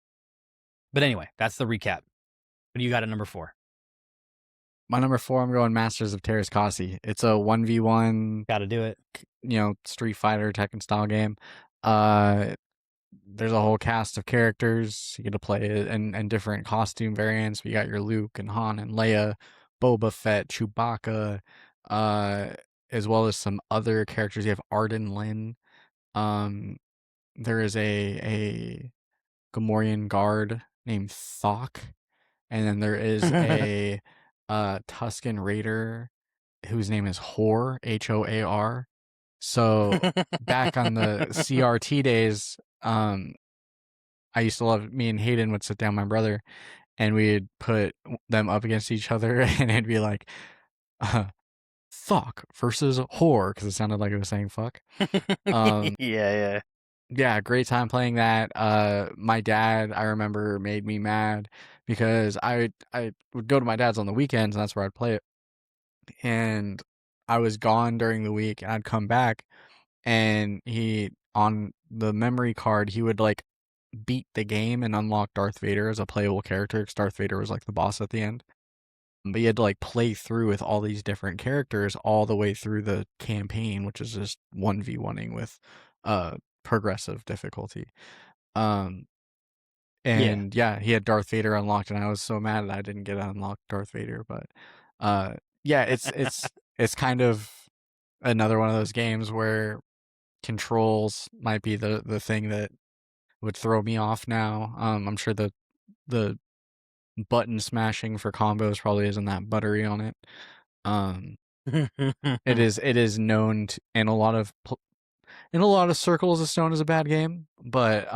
But anyway, that's the recap. What do you got at number 4? My number 4, I'm going Masters of Terras Kasi. It's a 1v1, Gotta do it. Street Fighter Tekken style game. There's a whole cast of characters you get to play it and different costume variants. We got your Luke and Han and Leia, Boba Fett, Chewbacca, as well as some other characters. You have Arden Lin. There is a Gamorrean guard named Thok, and then there is a Tusken Raider whose name is Hor, Hoar. So back on the CRT days, I used to love, me and Hayden would sit down, my brother, and we'd put them up against each other, and it'd be like, "Fuck" versus "whore" because it sounded like it was saying "fuck." Um, Yeah, yeah, great time playing that. My dad, I remember, made me mad because I would go to my dad's on the weekends, and that's where I'd play it. And I was gone during the week, and I'd come back, and he on the memory card he would like beat the game and unlock Darth Vader as a playable character because Darth Vader was like the boss at the end. But you had to like play through with all these different characters all the way through the campaign, which is just 1v1ing with progressive difficulty. Um yeah. and yeah, he had Darth Vader unlocked, and I was so mad that I didn't get to unlock Darth Vader. But yeah, it's kind of another one of those games where controls might be the thing that would throw me off now. I'm sure the button smashing for combos probably isn't that buttery on it. Um, it is known to, in a lot of circles, it's known as a bad game. But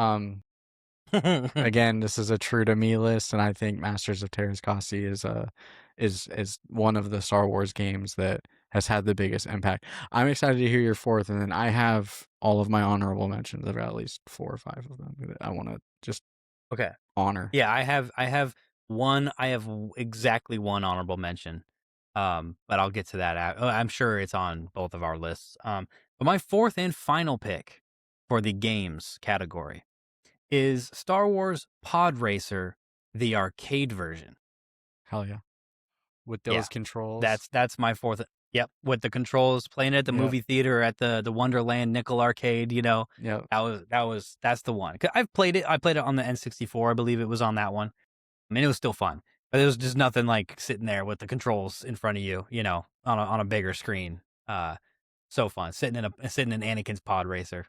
again, this is a true to me list, and I think Masters of Terras Kasi is one of the Star Wars games that has had the biggest impact. I'm excited to hear your fourth, and then I have all of my honorable mentions. I've got at least 4 or 5 of them that I want to just Okay. honor. Yeah, I have exactly one honorable mention. But I'll get to that. I'm sure it's on both of our lists. But my fourth and final pick for the games category is Star Wars Pod Racer, the arcade version. Hell yeah, with Yeah, those controls. that's my fourth. Yep, with the controls, playing it at the Yep, movie theater at the Wonderland Nickel Arcade. yep. That's the one. 'Cause I've played it. I played it on the N64. I believe it was on that one. I mean, it was still fun, but it was just nothing like sitting there with the controls in front of you. On a bigger screen. So fun sitting in Anakin's pod racer.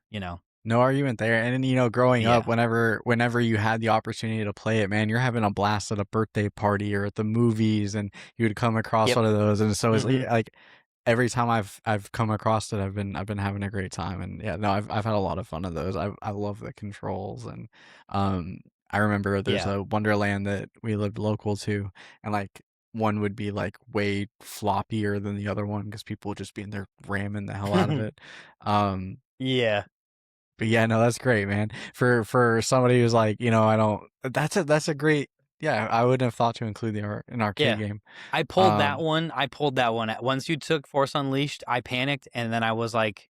No argument there. And then, growing up, Yeah. whenever you had the opportunity to play it, man, you're having a blast at a birthday party or at the movies, and you would come across Yep. one of those, and so it's Hmm. like every time I've come across it, I've been having a great time. And yeah, no, I've had a lot of fun of those. I love the controls. And um I remember there's Yeah. a Wonderland that we lived local to, and like one would be like way floppier than the other one because people would just be in there ramming the hell out of it. Um Yeah. but yeah, no, that's great, man. For somebody who's like, I don't. That's a great. Yeah, I wouldn't have thought to include an arcade Yeah. game. I pulled that Um, one. I pulled that one. Once you took Force Unleashed, I panicked, and then I was like,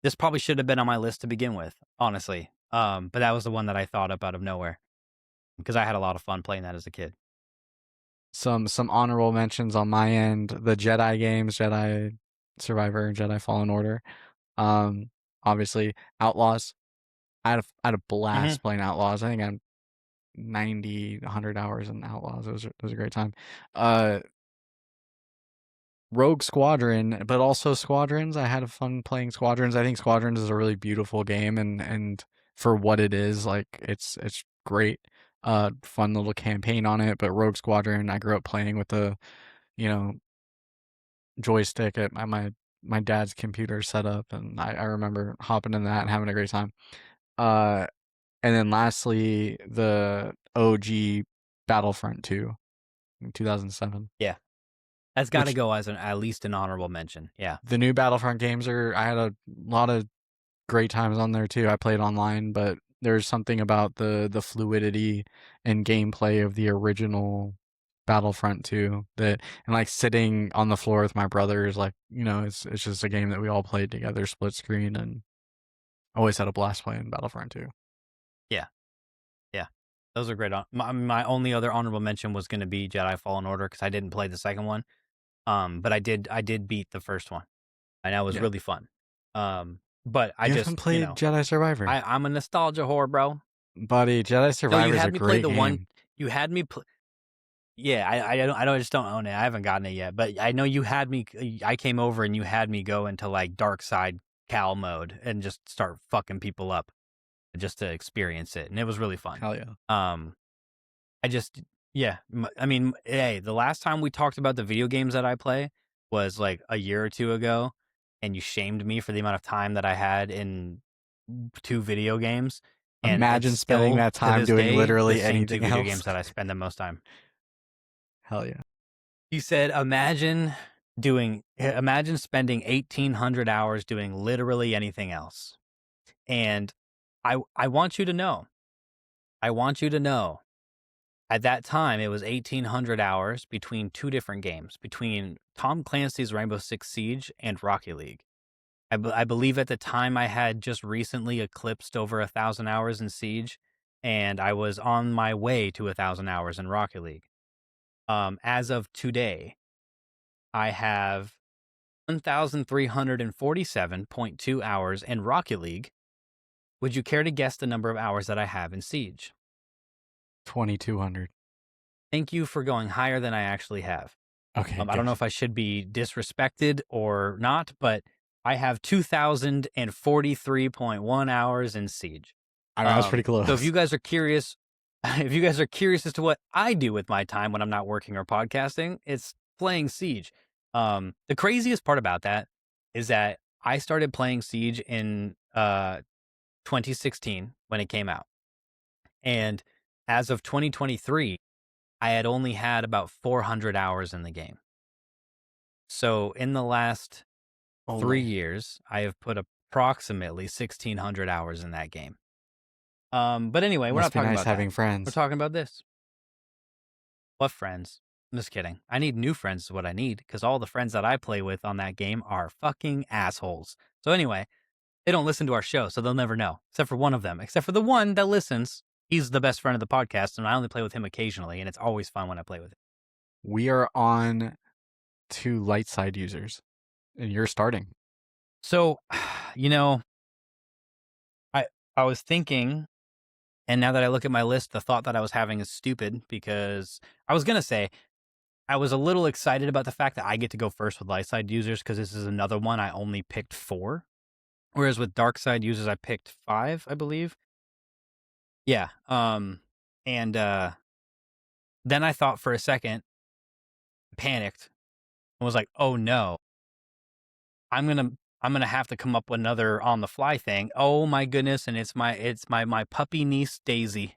this probably should have been on my list to begin with, honestly. But that was the one that I thought up out of nowhere because I had a lot of fun playing that as a kid. some honorable mentions on my end: the Jedi games, Jedi Survivor, and Jedi Fallen Order. Um, Obviously, Outlaws. I had a Hmm. blast playing Outlaws. I think I'm 90, 100 hours in Outlaws. It was a great time. Uh, Rogue Squadron, but also Squadrons. I had a fun playing Squadrons. I think Squadrons is a really beautiful game, and for what it is, like it's great. Fun little campaign on it. But Rogue Squadron, I grew up playing with the you know joystick at my my dad's computer set up, and I remember hopping in that and having a great time. Uh, and then lastly, the OG Battlefront 2 in 2007, Yeah. That's got to which go as at least an honorable mention. Yeah. the new Battlefront games are. I had a lot of great times on there too. I played online, but there's something about the fluidity and gameplay of the original Battlefront 2 that, and like sitting on the floor with my brothers, like, it's just a game that we all played together, split screen, and always had a blast playing Battlefront 2. Yeah. Yeah. Those are great. My only other honorable mention was going to be Jedi Fallen Order because I didn't play the second one. But I did beat the first one, and that was Yeah. really fun. But I You just, haven't played Jedi Survivor? I'm a nostalgia whore, bro. Buddy, Jedi No, you Survivor is a had me play great the one. game. You had me play. Yeah, I just don't own it. I haven't gotten it yet, but I know you had me. I came over and you had me go into like dark side Cal mode and just start fucking people up just to experience it, and it was really fun. Hell yeah. Um, I just, yeah. I mean, hey, the last time we talked about the video games that I play was like a year or two ago, and you shamed me for the amount of time that I had in 2 video games, and it's Imagine spending still, that to time this doing day, the literally same 2 anything video else. games that I spend the most time. Hell yeah. He said, imagine spending 1,800 hours doing literally anything else. And I want you to know, at that time, it was 1,800 hours between 2 different games, between Tom Clancy's Rainbow Six Siege and Rocket League. I believe at the time I had just recently eclipsed over 1,000 hours in Siege, and I was on my way to 1,000 hours in Rocket League. As of today, I have 1,347.2 hours in Rocket League. Would you care to guess the number of hours that I have in Siege? 2,200. Thank you for going higher than I actually have. Okay, I don't good. know if I should be disrespected or not, but I have 2,043.1 hours in Siege. I mean, that's pretty close. So if you guys are curious, as to what I do with my time when I'm not working or podcasting, it's playing Siege. The craziest part about that is that I started playing Siege in 2016 when it came out. And as of 2023, I had only had about 400 hours in the game. So in the last 3 Only. years, I have put approximately 1,600 hours in that game. But anyway, we're not Must be talking nice about having that. friends. We're talking about this. What friends? I'm just kidding. I need new friends is what I need because all the friends that I play with on that game are fucking assholes. So anyway, they don't listen to our show, so they'll never know, except for one of them. Except for the one that listens. He's the best friend of the podcast, and I only play with him occasionally, and it's always fun when I play with him. We are on 2 light side users, and you're starting. So, I was thinking, and now that I look at my list, the thought that I was having is stupid because I was going to say I was a little excited about the fact that I get to go first with light side users because this is another one I only picked 4. Whereas with dark side users, I picked 5, I believe. Yeah. And then I thought for a second, panicked, and was like, "Oh no, I'm gonna have to come up with another on the fly thing." Oh my goodness! And it's my puppy niece Daisy.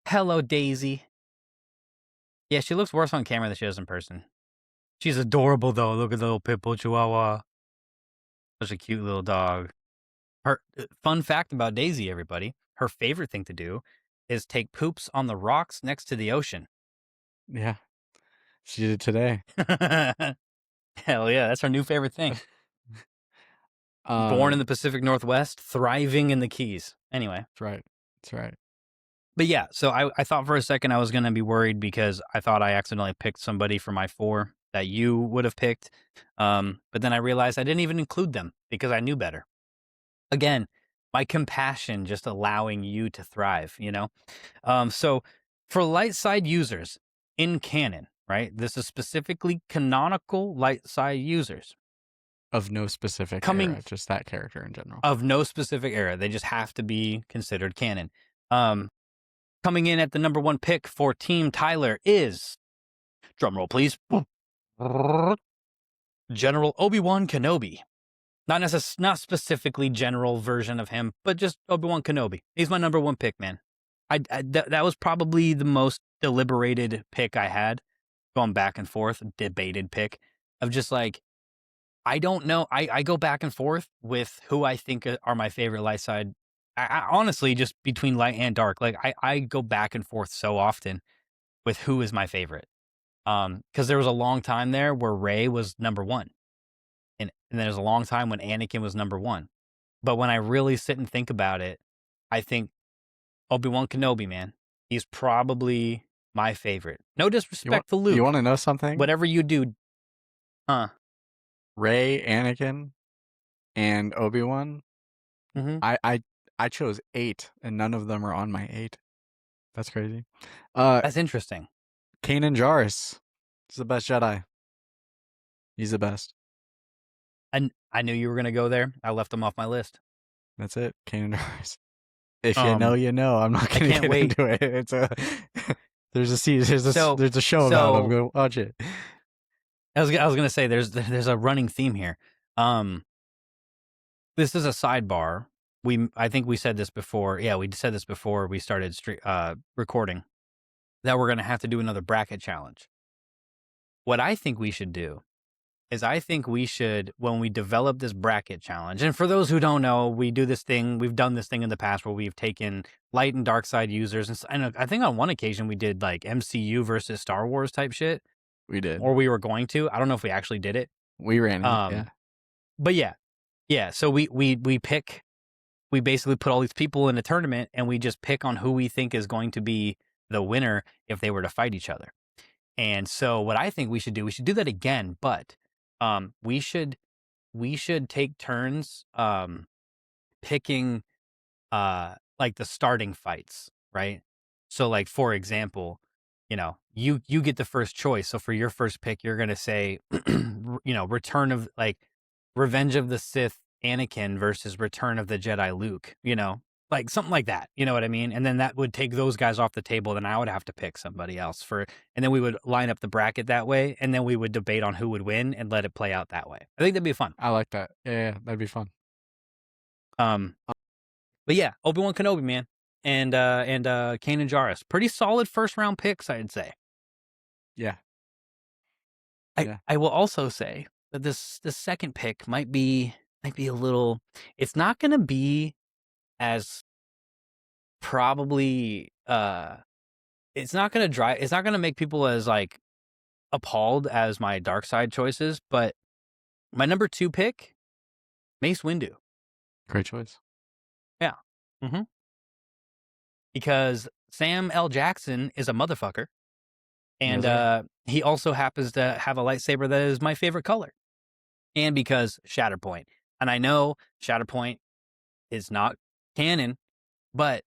Hello, Daisy. Yeah, she looks worse on camera than she does in person. She's adorable though. Look at the little pit bull chihuahua. Such a cute little dog. Her fun fact about Daisy, everybody. Her favorite thing to do is take poops on the rocks next to the ocean. Yeah, she did it today. Hell yeah, that's her new favorite thing. Born in Um, the Pacific Northwest, thriving in the Keys. Anyway. that's right. That's right. But yeah, so I thought for a second I was going to be worried because I thought I accidentally picked somebody for my 4 that you would have picked. But then I realized I didn't even include them because I knew better. Again, my compassion just allowing you to thrive, So for light side users in canon, right? This is specifically canonical light side users. Of no specific era, just that character in general. Of no specific era. They just have to be considered canon. Coming in at the number 1 pick for Team Tyler is, drum roll please, General Obi-Wan Kenobi. Not specifically general version of him, but just Obi-Wan Kenobi. He's my number one pick, man. That was probably the most deliberated pick I had, going back and forth, debated pick of just like, I don't know. I go back and forth with who I think are my favorite light side. I honestly, just between light and dark, like I go back and forth so often with who is my favorite. Because there was a long time there where Rey was number one, and there's a long time when Anakin was number one. But when I really sit and think about it, I think Obi-Wan Kenobi, man, he's probably my favorite. No disrespect to You Luke. want to know something? Whatever you do, Rey, Anakin, and Obi-Wan. mm-hmm. I chose 8, and none of them are on my 8. That's crazy. That's interesting. Kanan Jarrus is the best Jedi. He's the best. And I knew you were gonna go there. I left him off my list. That's it. Kanan Jarrus. If you know, you know. I'm not gonna get into it. It's a there's a show about it. I'm gonna watch it. I was gonna say there's a running theme here. This is a sidebar. I think we said this before. Yeah, we said this before we started recording, that we're gonna have to do another bracket challenge. What I think we should do is when we develop this bracket challenge, and for those who don't know, we've done this thing in the past where we've taken light and dark side users, and I think on one occasion we did like MCU versus Star Wars type shit. We did. Or we were going to. I don't know if we actually did it. We ran it, yeah. But yeah, so we basically put all these people in a tournament, and we just pick on who we think is going to be the winner if they were to fight each other. And so what I think we should do that again, but we should take turns picking like the starting fights, right? So like, for example, you get the first choice. So for your first pick, you're gonna say, Revenge of the Sith Anakin versus Return of the Jedi Luke, like something like that. You know what I mean? And then that would take those guys off the table. Then I would have to pick somebody else and then we would line up the bracket that way. And then we would debate on who would win and let it play out that way. I think that'd be fun. I like that. Yeah, that'd be fun. But yeah, Obi-Wan Kenobi, man. And Kanan Jarrus. Pretty solid first round picks, I'd say. Yeah. I will also say that the second pick might be a little, it's not gonna be as probably it's not gonna make people as like appalled as my dark side choices, but my number 2 pick, Mace Windu. Great choice. Yeah. Mm-hmm. Because Sam L. Jackson is a motherfucker. And he also happens to have a lightsaber that is my favorite color. And because Shatterpoint. And I know Shatterpoint is not canon, but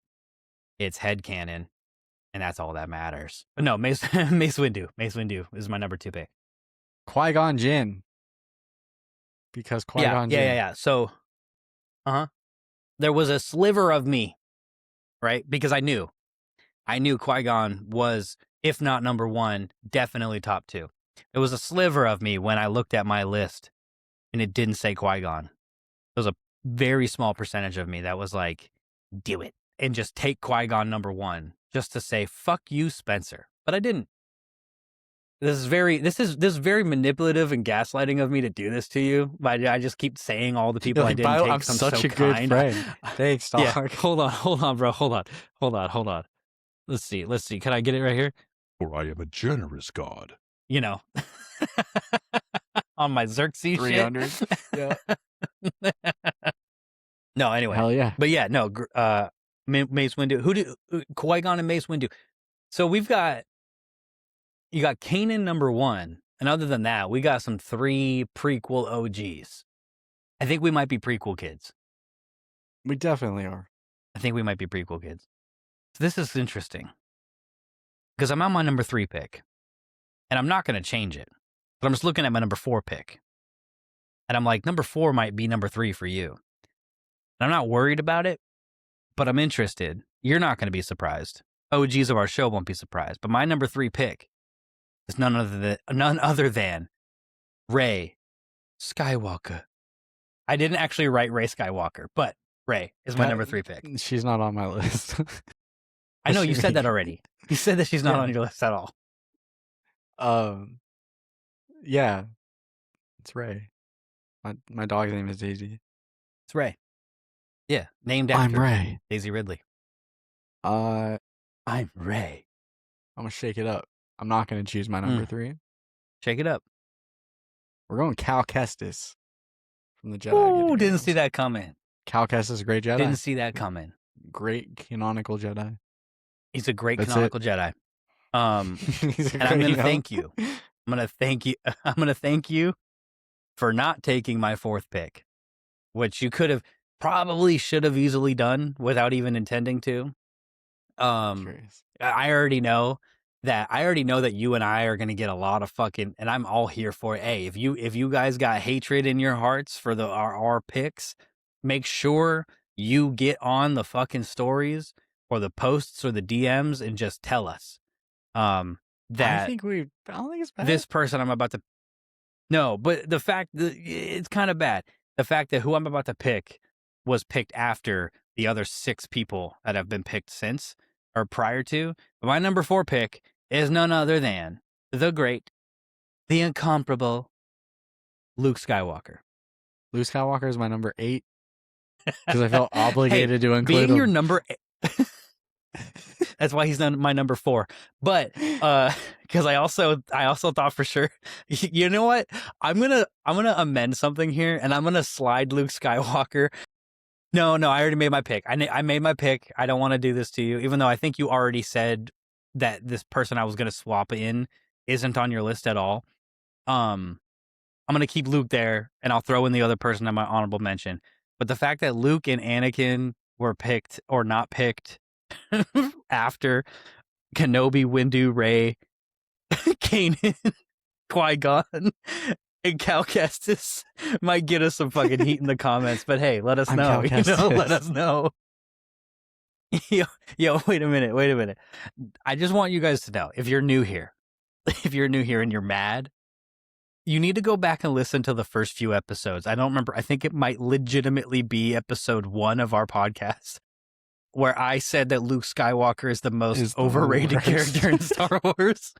it's headcanon. And that's all that matters. But no, Mace Windu. Mace Windu is my number 2 pick. Qui-Gon Jinn. Because Qui-Gon Jinn. Yeah. So, there was a sliver of me, right? Because I knew Qui-Gon was, if not number 1, definitely top 2. It was a sliver of me when I looked at my list and it didn't say Qui-Gon. It was a very small percentage of me that was like, do it and just take Qui-Gon number 1 just to say, fuck you, Spencer. But I didn't. This is very manipulative and gaslighting of me to do this to you. But I just keep saying all the people I didn't take. I'm such a good friend. Thanks, dog. Yeah, hold on, bro. Hold on. Let's see. Can I get it right here? For I am a generous god. On my Xerxes 300. shit. Yeah. No, anyway. Hell yeah. But yeah, no. Mace Windu. Qui-Gon and Mace Windu. So you got Kanan number 1, and other than that, we got some 3 prequel OGs. I think we might be prequel kids. We definitely are. I think we might be prequel kids. So this is interesting because I'm on my number 3 pick, and I'm not going to change it. But I'm just looking at my number 4 pick, and I'm like, number 4 might be number 3 for you. And I'm not worried about it, but I'm interested. You're not going to be surprised. OGs of our show won't be surprised. But my number 3 pick is none other than Rey Skywalker. I didn't actually write Rey Skywalker, but Rey is my number 3 pick. She's not on my list. I know you said that already. You said that she's not Yeah. on your list at all. Yeah, it's Ray. My dog's name is Daisy. It's Rey. Yeah, named I'm after Ray. Daisy Ridley. I'm Rey. gonna shake it up. I'm not gonna choose my number 3. Shake it up. We're going Cal Kestis from the Jedi. Oh, didn't see that coming. Cal Kestis, a great Jedi. Didn't see that coming. Great canonical Jedi. He's a great That's canonical Jedi. He's a And I'm great, going to thank you. I'm going to thank you. I'm going to thank you for not taking my 4th pick, which you could have probably should have easily done without even intending to. Curious. I already know that you and I are going to get a lot of fucking, and I'm all here for it. Hey, if you guys got hatred in your hearts for our picks, make sure you get on the fucking stories or the posts or the DMs and just tell us that I don't think it's bad. this person I'm about to no, but the fact that it's kind of bad. The fact that who I'm about to pick was picked after the other 6 people that have been picked since or prior to. But my number 4 pick is none other than the great, the incomparable Luke Skywalker. Luke Skywalker is my number 8 because I felt obligated to include being him. your number. That's why he's my number 4. But because I also thought for sure, you know what? I'm gonna amend something here, and I'm gonna slide Luke Skywalker. No, I already made my pick. I made my pick. I don't want to do this to you, even though I think you already said that this person I was gonna swap in isn't on your list at all. I'm gonna keep Luke there, and I'll throw in the other person in my honorable mention. But the fact that Luke and Anakin were picked or not picked after Kenobi, Windu, Rey, Kanan, Qui-Gon, and Cal Kestis might get us some fucking heat in the comments. But hey, let us know. Let us know. Yo, wait a minute. I just want you guys to know, if you're new here and you're mad, you need to go back and listen to the first few episodes. I don't remember. I think it might legitimately be episode 1 of our podcast, where I said that Luke Skywalker is the most overrated character in Star Wars.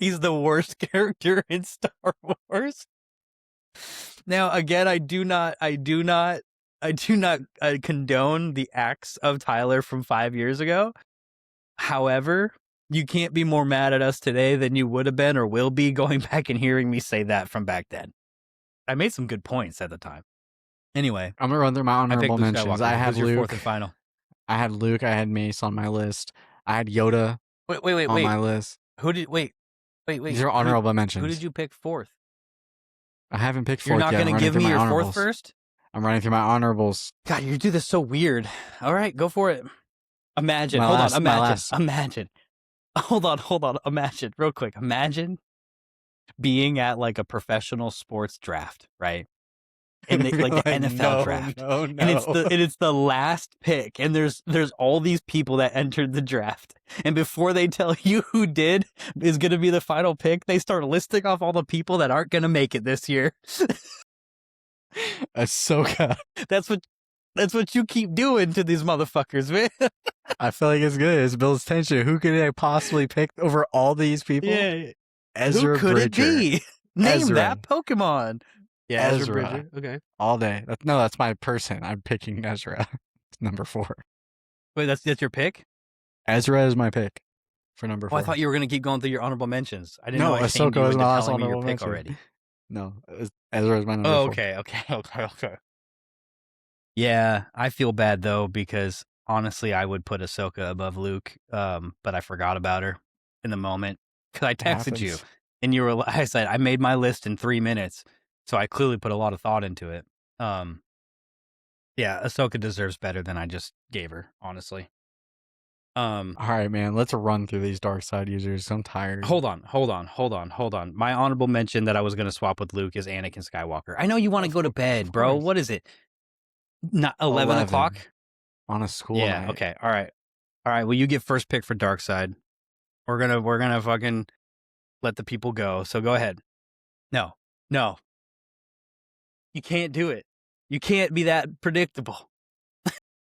He's the worst character in Star Wars. Now, again, I do not condone the acts of Tyler from 5 years ago. However, you can't be more mad at us today than you would have been or will be going back and hearing me say that from back then. I made some good points at the time. Anyway, I'm gonna run through my honorable mentions. I had Who's your Luke. 4th and final? I had Luke. I had Mace on my list. I had Yoda Wait. on my list. Who did wait? These are honorable mentions. Who did you pick 4th? I haven't picked 4th You're not yet. going to give me your 4th first? I'm running through my honorables. God, you do this so weird. All right, go for it. Imagine. Imagine. Hold on. Imagine real quick. Imagine being at like a professional sports draft, right? And the NFL draft. No. And it's the last pick, and there's all these people that entered the draft, and before they tell you who did is going to be the final pick, they start listing off all the people that aren't going to make it this year. Ahsoka. That's what you keep doing to these motherfuckers, man. I feel like it's good. It builds tension. Who could I possibly pick over all these people? Yeah. Ezra Who could Bridger. it be? Name Ezra. that Pokemon. Yeah, Ezra. Bridger. Okay. All day. That's my person. I'm picking Ezra. It's number 4. Wait, that's your pick? Ezra is my pick for number 4. Oh, I thought you were going to keep going through your honorable mentions. I didn't know I shamed Ahsoka you is into my last telling me your honorable pick mention. already. No, Ezra is my number 4. Okay. Yeah, I feel bad though, because honestly, I would put Ahsoka above Luke, but I forgot about her in the moment because I texted you, and I said I made my list in 3 minutes, so I clearly put a lot of thought into it. Yeah, Ahsoka deserves better than I just gave her, honestly. All right, man, let's run through these dark side users. I'm tired. Hold on. My honorable mention that I was going to swap with Luke is Anakin Skywalker. I know you want to go to bed, bro. What is it? Not 11 o'clock? On a school Yeah, night. okay. All right. Well, you get first pick for dark side. We're gonna fucking let the people go. So go ahead. No. You can't do it. You can't be that predictable.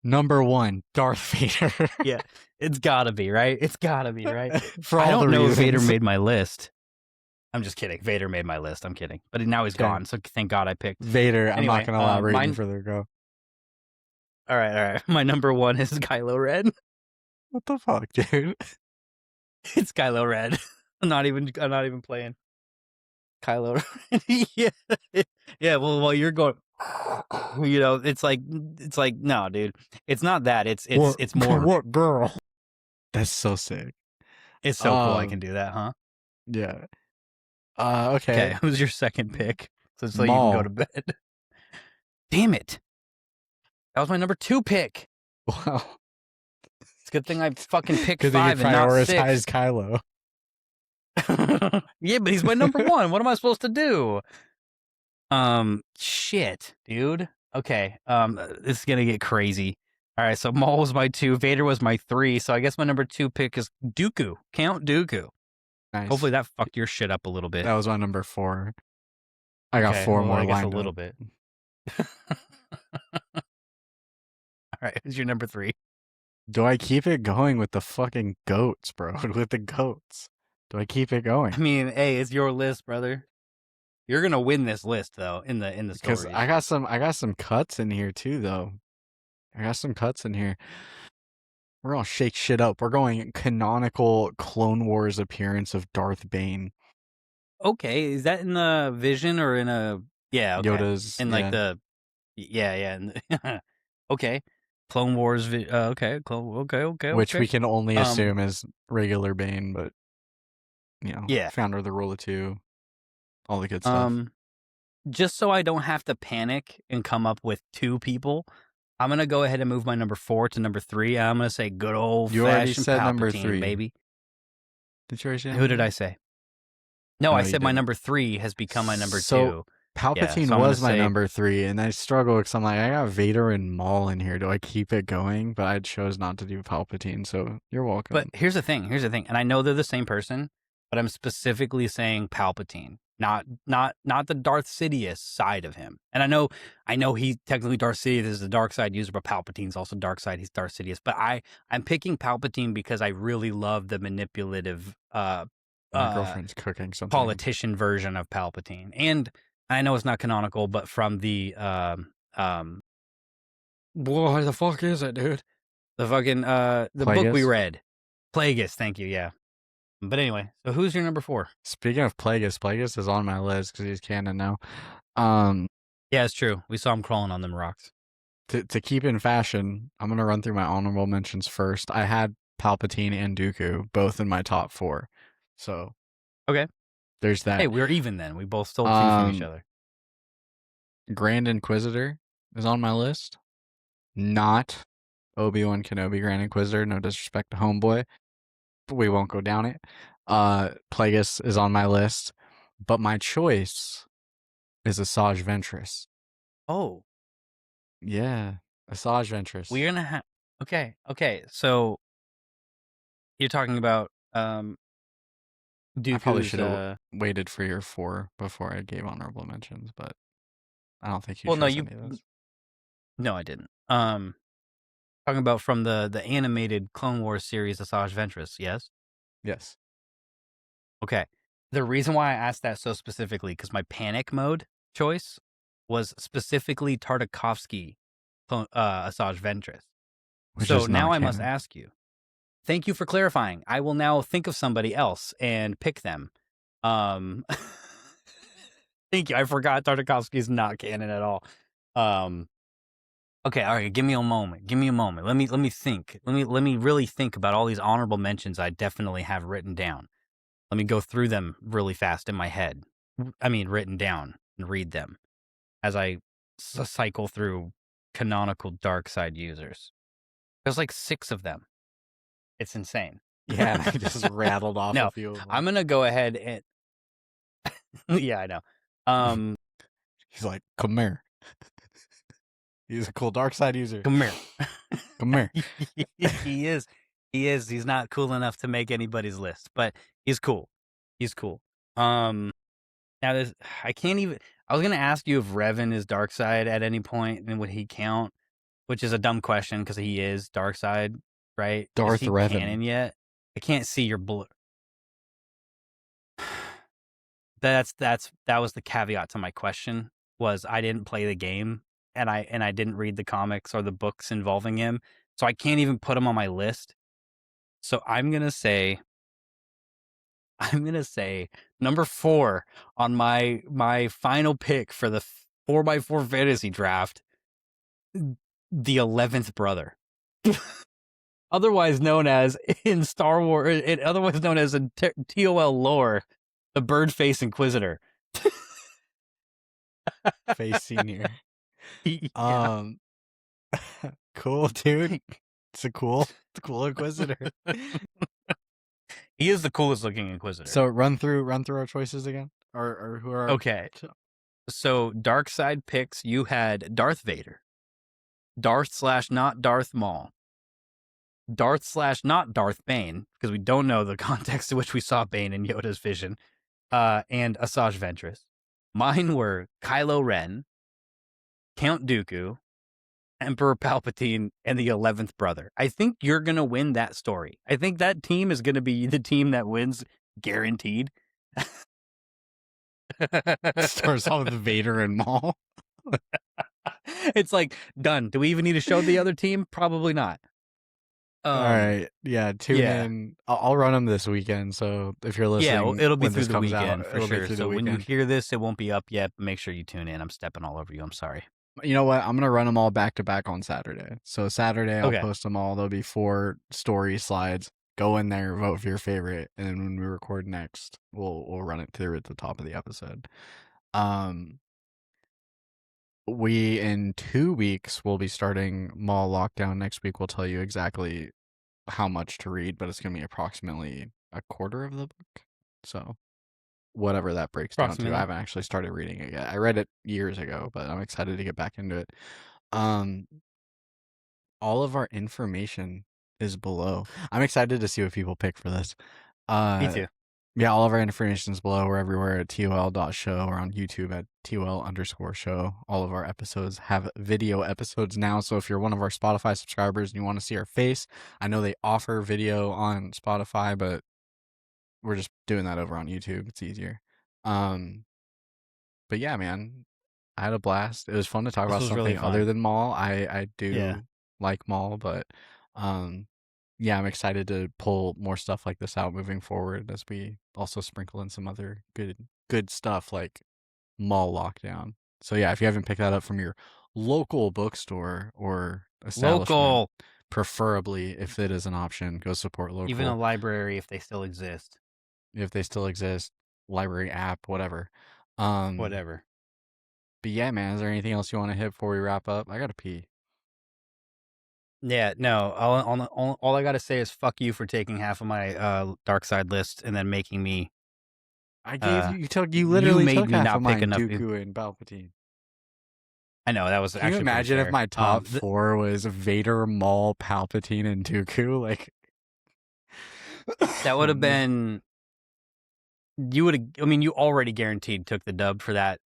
Number 1, Darth Vader. Yeah, it's gotta be, right? It's gotta be, right? For I all don't the know if Vader reasons. made my list. I'm just kidding. Vader made my list. I'm kidding. But now he's Okay. gone, so thank God I picked. Vader, I'm not Anyway, going to elaborate any mine. further. Go. All right. My number 1 is Kylo Ren. What the fuck, dude? It's Kylo Ren. I'm not even playing. Kylo Ren. Yeah. Yeah, well, while you're going, you know, it's like no, dude. It's not that. It's more. What girl? That's so sick. It's so cool I can do that, huh? Yeah. Okay, Okay. who's your second pick? So you can Maul. go to bed. Damn it. That was my number 2 pick. Wow. It's a good thing I fucking picked Good thing you 5 and not 6. prioritized Kylo. Yeah, but he's my number 1. What am I supposed to do? Shit, dude. Okay. This is gonna get crazy. All right, so Maul was my 2, Vader was my 3, so I guess my number 2 pick is Dooku. Count Dooku. Nice. Hopefully that fucked your shit up a little bit. That was my number 4. I got Okay, 4 well, more I guess lined a little up. bit. All right, who's your number 3? Do I keep it going with the fucking goats, bro? With the goats. Do I keep it going? I mean, hey, it's your list, brother. You're gonna win this list though in the Because stories. I got some cuts in here too, though. I got some cuts in here. We're gonna shake shit up. We're going canonical Clone Wars appearance of Darth Bane. Okay, is that in the Vision or in a okay. Yoda's in like the okay, Clone Wars. Okay, which okay. we can only assume is regular Bane, but you know, Yeah. founder of the Rule of Two, all the good stuff. Just so I don't have to panic and come up with 2 people, I'm gonna go ahead and move my number 4 to number 3. I'm gonna say good old You already fashioned said Palpatine, number 3, baby. Did you already say? Who did I say? No, I you said my didn't. number 3 has become my number 2. So Palpatine so I'm was gonna my say- number 3, and I struggle because I'm like, I got Vader and Maul in here. Do I keep it going? But I chose not to do Palpatine, so you're welcome. But here's the thing, and I know they're the same person, but I'm specifically saying Palpatine, not the Darth Sidious side of him. And I know he technically Darth Sidious is the dark side user, but Palpatine's also dark side. He's Darth Sidious. But I'm picking Palpatine because I really love the manipulative my girlfriend's cooking something. politician version of Palpatine. And I know it's not canonical, but from the what the fuck is it, dude? The fucking the book we Plagueis? read. Plagueis, thank you, yeah. But anyway, so who's your number 4? Speaking of Plagueis is on my list because he's canon now. Yeah, it's true. We saw him crawling on them rocks. To keep in fashion, I'm gonna run through my honorable mentions first. I had Palpatine and Dooku both in my top 4, so Okay. there's that. Hey, we're even then. We both stole 2 from each other. Grand Inquisitor is on my list. Not Obi-Wan Kenobi Grand Inquisitor. No disrespect to homeboy, but we won't go down it. Plagueis is on my list, but my choice is Asajj Ventress. Oh, Yeah, Asajj Ventress. we're gonna have. Okay. So you're talking about Dooku's. I probably should have waited for your 4 before I gave honorable mentions, but I don't think you chose any of those. No, I didn't. Talking about from the animated Clone Wars series, Asajj Ventress. Yes. Yes. Okay. The reason why I asked that so specifically because my panic mode choice was specifically Tartakovsky, Asajj Ventress. So now I must ask you. Thank you for clarifying. I will now think of somebody else and pick them. Thank you. I forgot Tartakovsky's not canon at all. Okay, all right. Give me a moment. Let me think. Let me really think about all these honorable mentions I definitely have written down. Let me go through them really fast in my head. I mean, written down and read them as I cycle through canonical dark side users. There's like 6 of them. It's insane. Yeah, I just rattled off No, a few of them. I'm gonna go ahead and yeah, I know. He's like, come here. He's a cool dark side user. Come here. Come here. He is. He's not cool enough to make anybody's list, but he's cool. Now this I can't even. I was gonna ask you if Revan is dark side at any point, and would he count? Which is a dumb question because he is dark side, right? Is Darth he Revan. canon yet? I can't see your blue. That was the caveat to my question. Was I didn't play the game and I didn't read the comics or the books involving him, so I can't even put him on my list. So I'm gonna say number 4 on my final pick for the 4x4 fantasy draft, the 11th brother. Otherwise known as in Star Wars, otherwise known as in TOL lore, the bird face inquisitor. Face Senior. Yeah. Cool, dude. It's a cool Inquisitor. He is the coolest looking inquisitor. So run through our choices again, or who are okay. So dark side picks. You had Darth Vader, Darth / not Darth Maul, Darth / not Darth Bane, because we don't know the context to which we saw Bane in Yoda's vision, and Asajj Ventress. Mine were Kylo Ren, Count Dooku, Emperor Palpatine, and the 11th brother. I think you're going to win that story. I think that team is going to be the team that wins, guaranteed. Starts off with Vader and Maul. It's like, done. Do we even need to show the other team? Probably not. All right. Yeah, tune in. I'll run them this weekend. So if you're listening, it'll be when through this the comes weekend out, for it'll be sure. through So the when you weekend. hear this, it won't be up yet. But make sure you tune in. I'm stepping all over you. I'm sorry. You know what? I'm gonna run them all back to back on Saturday. So Saturday, I'll Okay. post them all. There'll be 4 story slides. Go in there, vote for your favorite, and then when we record next, we'll run it through at the top of the episode. We in 2 weeks we'll be starting Mall Lockdown. Next week we'll tell you exactly how much to read, but it's gonna be approximately a quarter of the book. So whatever that breaks down to. I haven't actually started reading it yet. I read it years ago, but I'm excited to get back into it. All of our information is below. I'm excited to see what people pick for this. Me too. Yeah, all of our information is below. We're everywhere at tol.show or on YouTube at tol_show. All of our episodes have video episodes now. So if you're one of our Spotify subscribers and you want to see our face, I know they offer video on Spotify, but we're just doing that over on YouTube. It's easier. But yeah, man, I had a blast. It was fun to talk about something other than Maul. I do like Maul, but yeah, I'm excited to pull more stuff like this out moving forward as we also sprinkle in some other good stuff like Mall Lockdown. So yeah, if you haven't picked that up from your local bookstore or establishment, preferably if it is an option, go support local. Even a library if they still exist. If they still exist, library app, whatever. Whatever. But yeah, man, is there anything else you want to hit before we wrap up? I gotta pee. Yeah, no. All I gotta say is fuck you for taking half of my dark side list and then making me. I gave you literally made took me half not of pick mine, enough. Dooku and Palpatine. I know that was. Can actually you imagine if my top fair. 4 was Vader, Maul, Palpatine, and Dooku? Like that would have been. You would have. I mean, you already guaranteed took the dub for that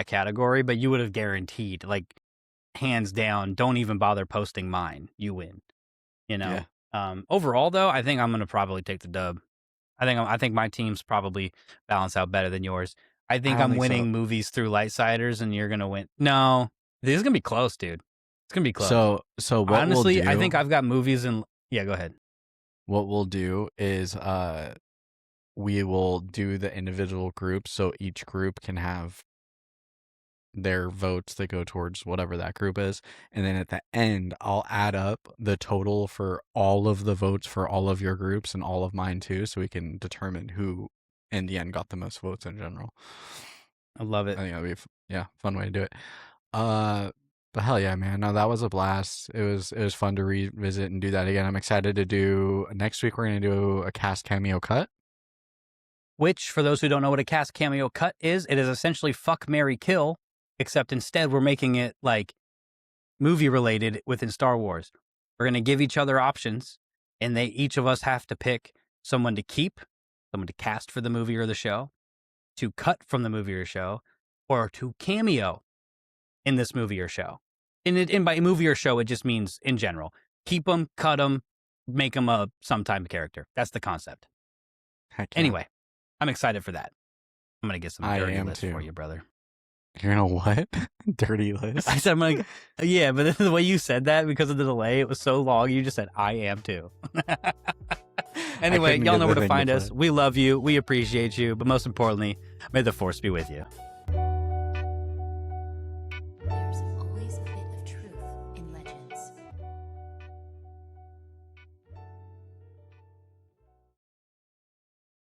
category, but you would have guaranteed, like, hands down. Don't even bother posting mine. You win. You know. Yeah. Overall, though, I think I'm gonna probably take the dub. I think my teams probably balance out better than yours. I think I'm winning movies through Lightsiders, and you're gonna win. No, this is gonna be close, dude. It's gonna be close. So what honestly, we'll do, I think I've got movies and yeah. Go ahead. What we'll do is we will do the individual groups, so each group can have their votes that go towards whatever that group is, and then at the end I'll add up the total for all of the votes for all of your groups and all of mine too, so we can determine who in the end got the most votes in general. I love it. I think that'd be fun way to do it. But hell yeah, man. No, that was a blast. It was fun to revisit and do that again. I'm excited to do next week. We're gonna do a cast cameo cut. Which, for those who don't know what a cast cameo cut is, it is essentially fuck, marry, kill, except instead we're making it like movie related within Star Wars. We're going to give each other options, and each of us have to pick someone to keep, someone to cast for the movie or the show, to cut from the movie or show, or to cameo in this movie or show. And by movie or show, it just means in general. Keep them, cut them, make them a sometime character. That's the concept. Heck yeah. Anyway, I'm excited for that. I'm going to get some I dirty am lists too. for you, brother. You're gonna what? Dirty list? I said, I'm like, yeah, but the way you said that, because of the delay, it was so long, you just said, I am too. Anyway, couldn't y'all get know the where to thing to find put us. it. We love you. We appreciate you. But most importantly, may the force be with you.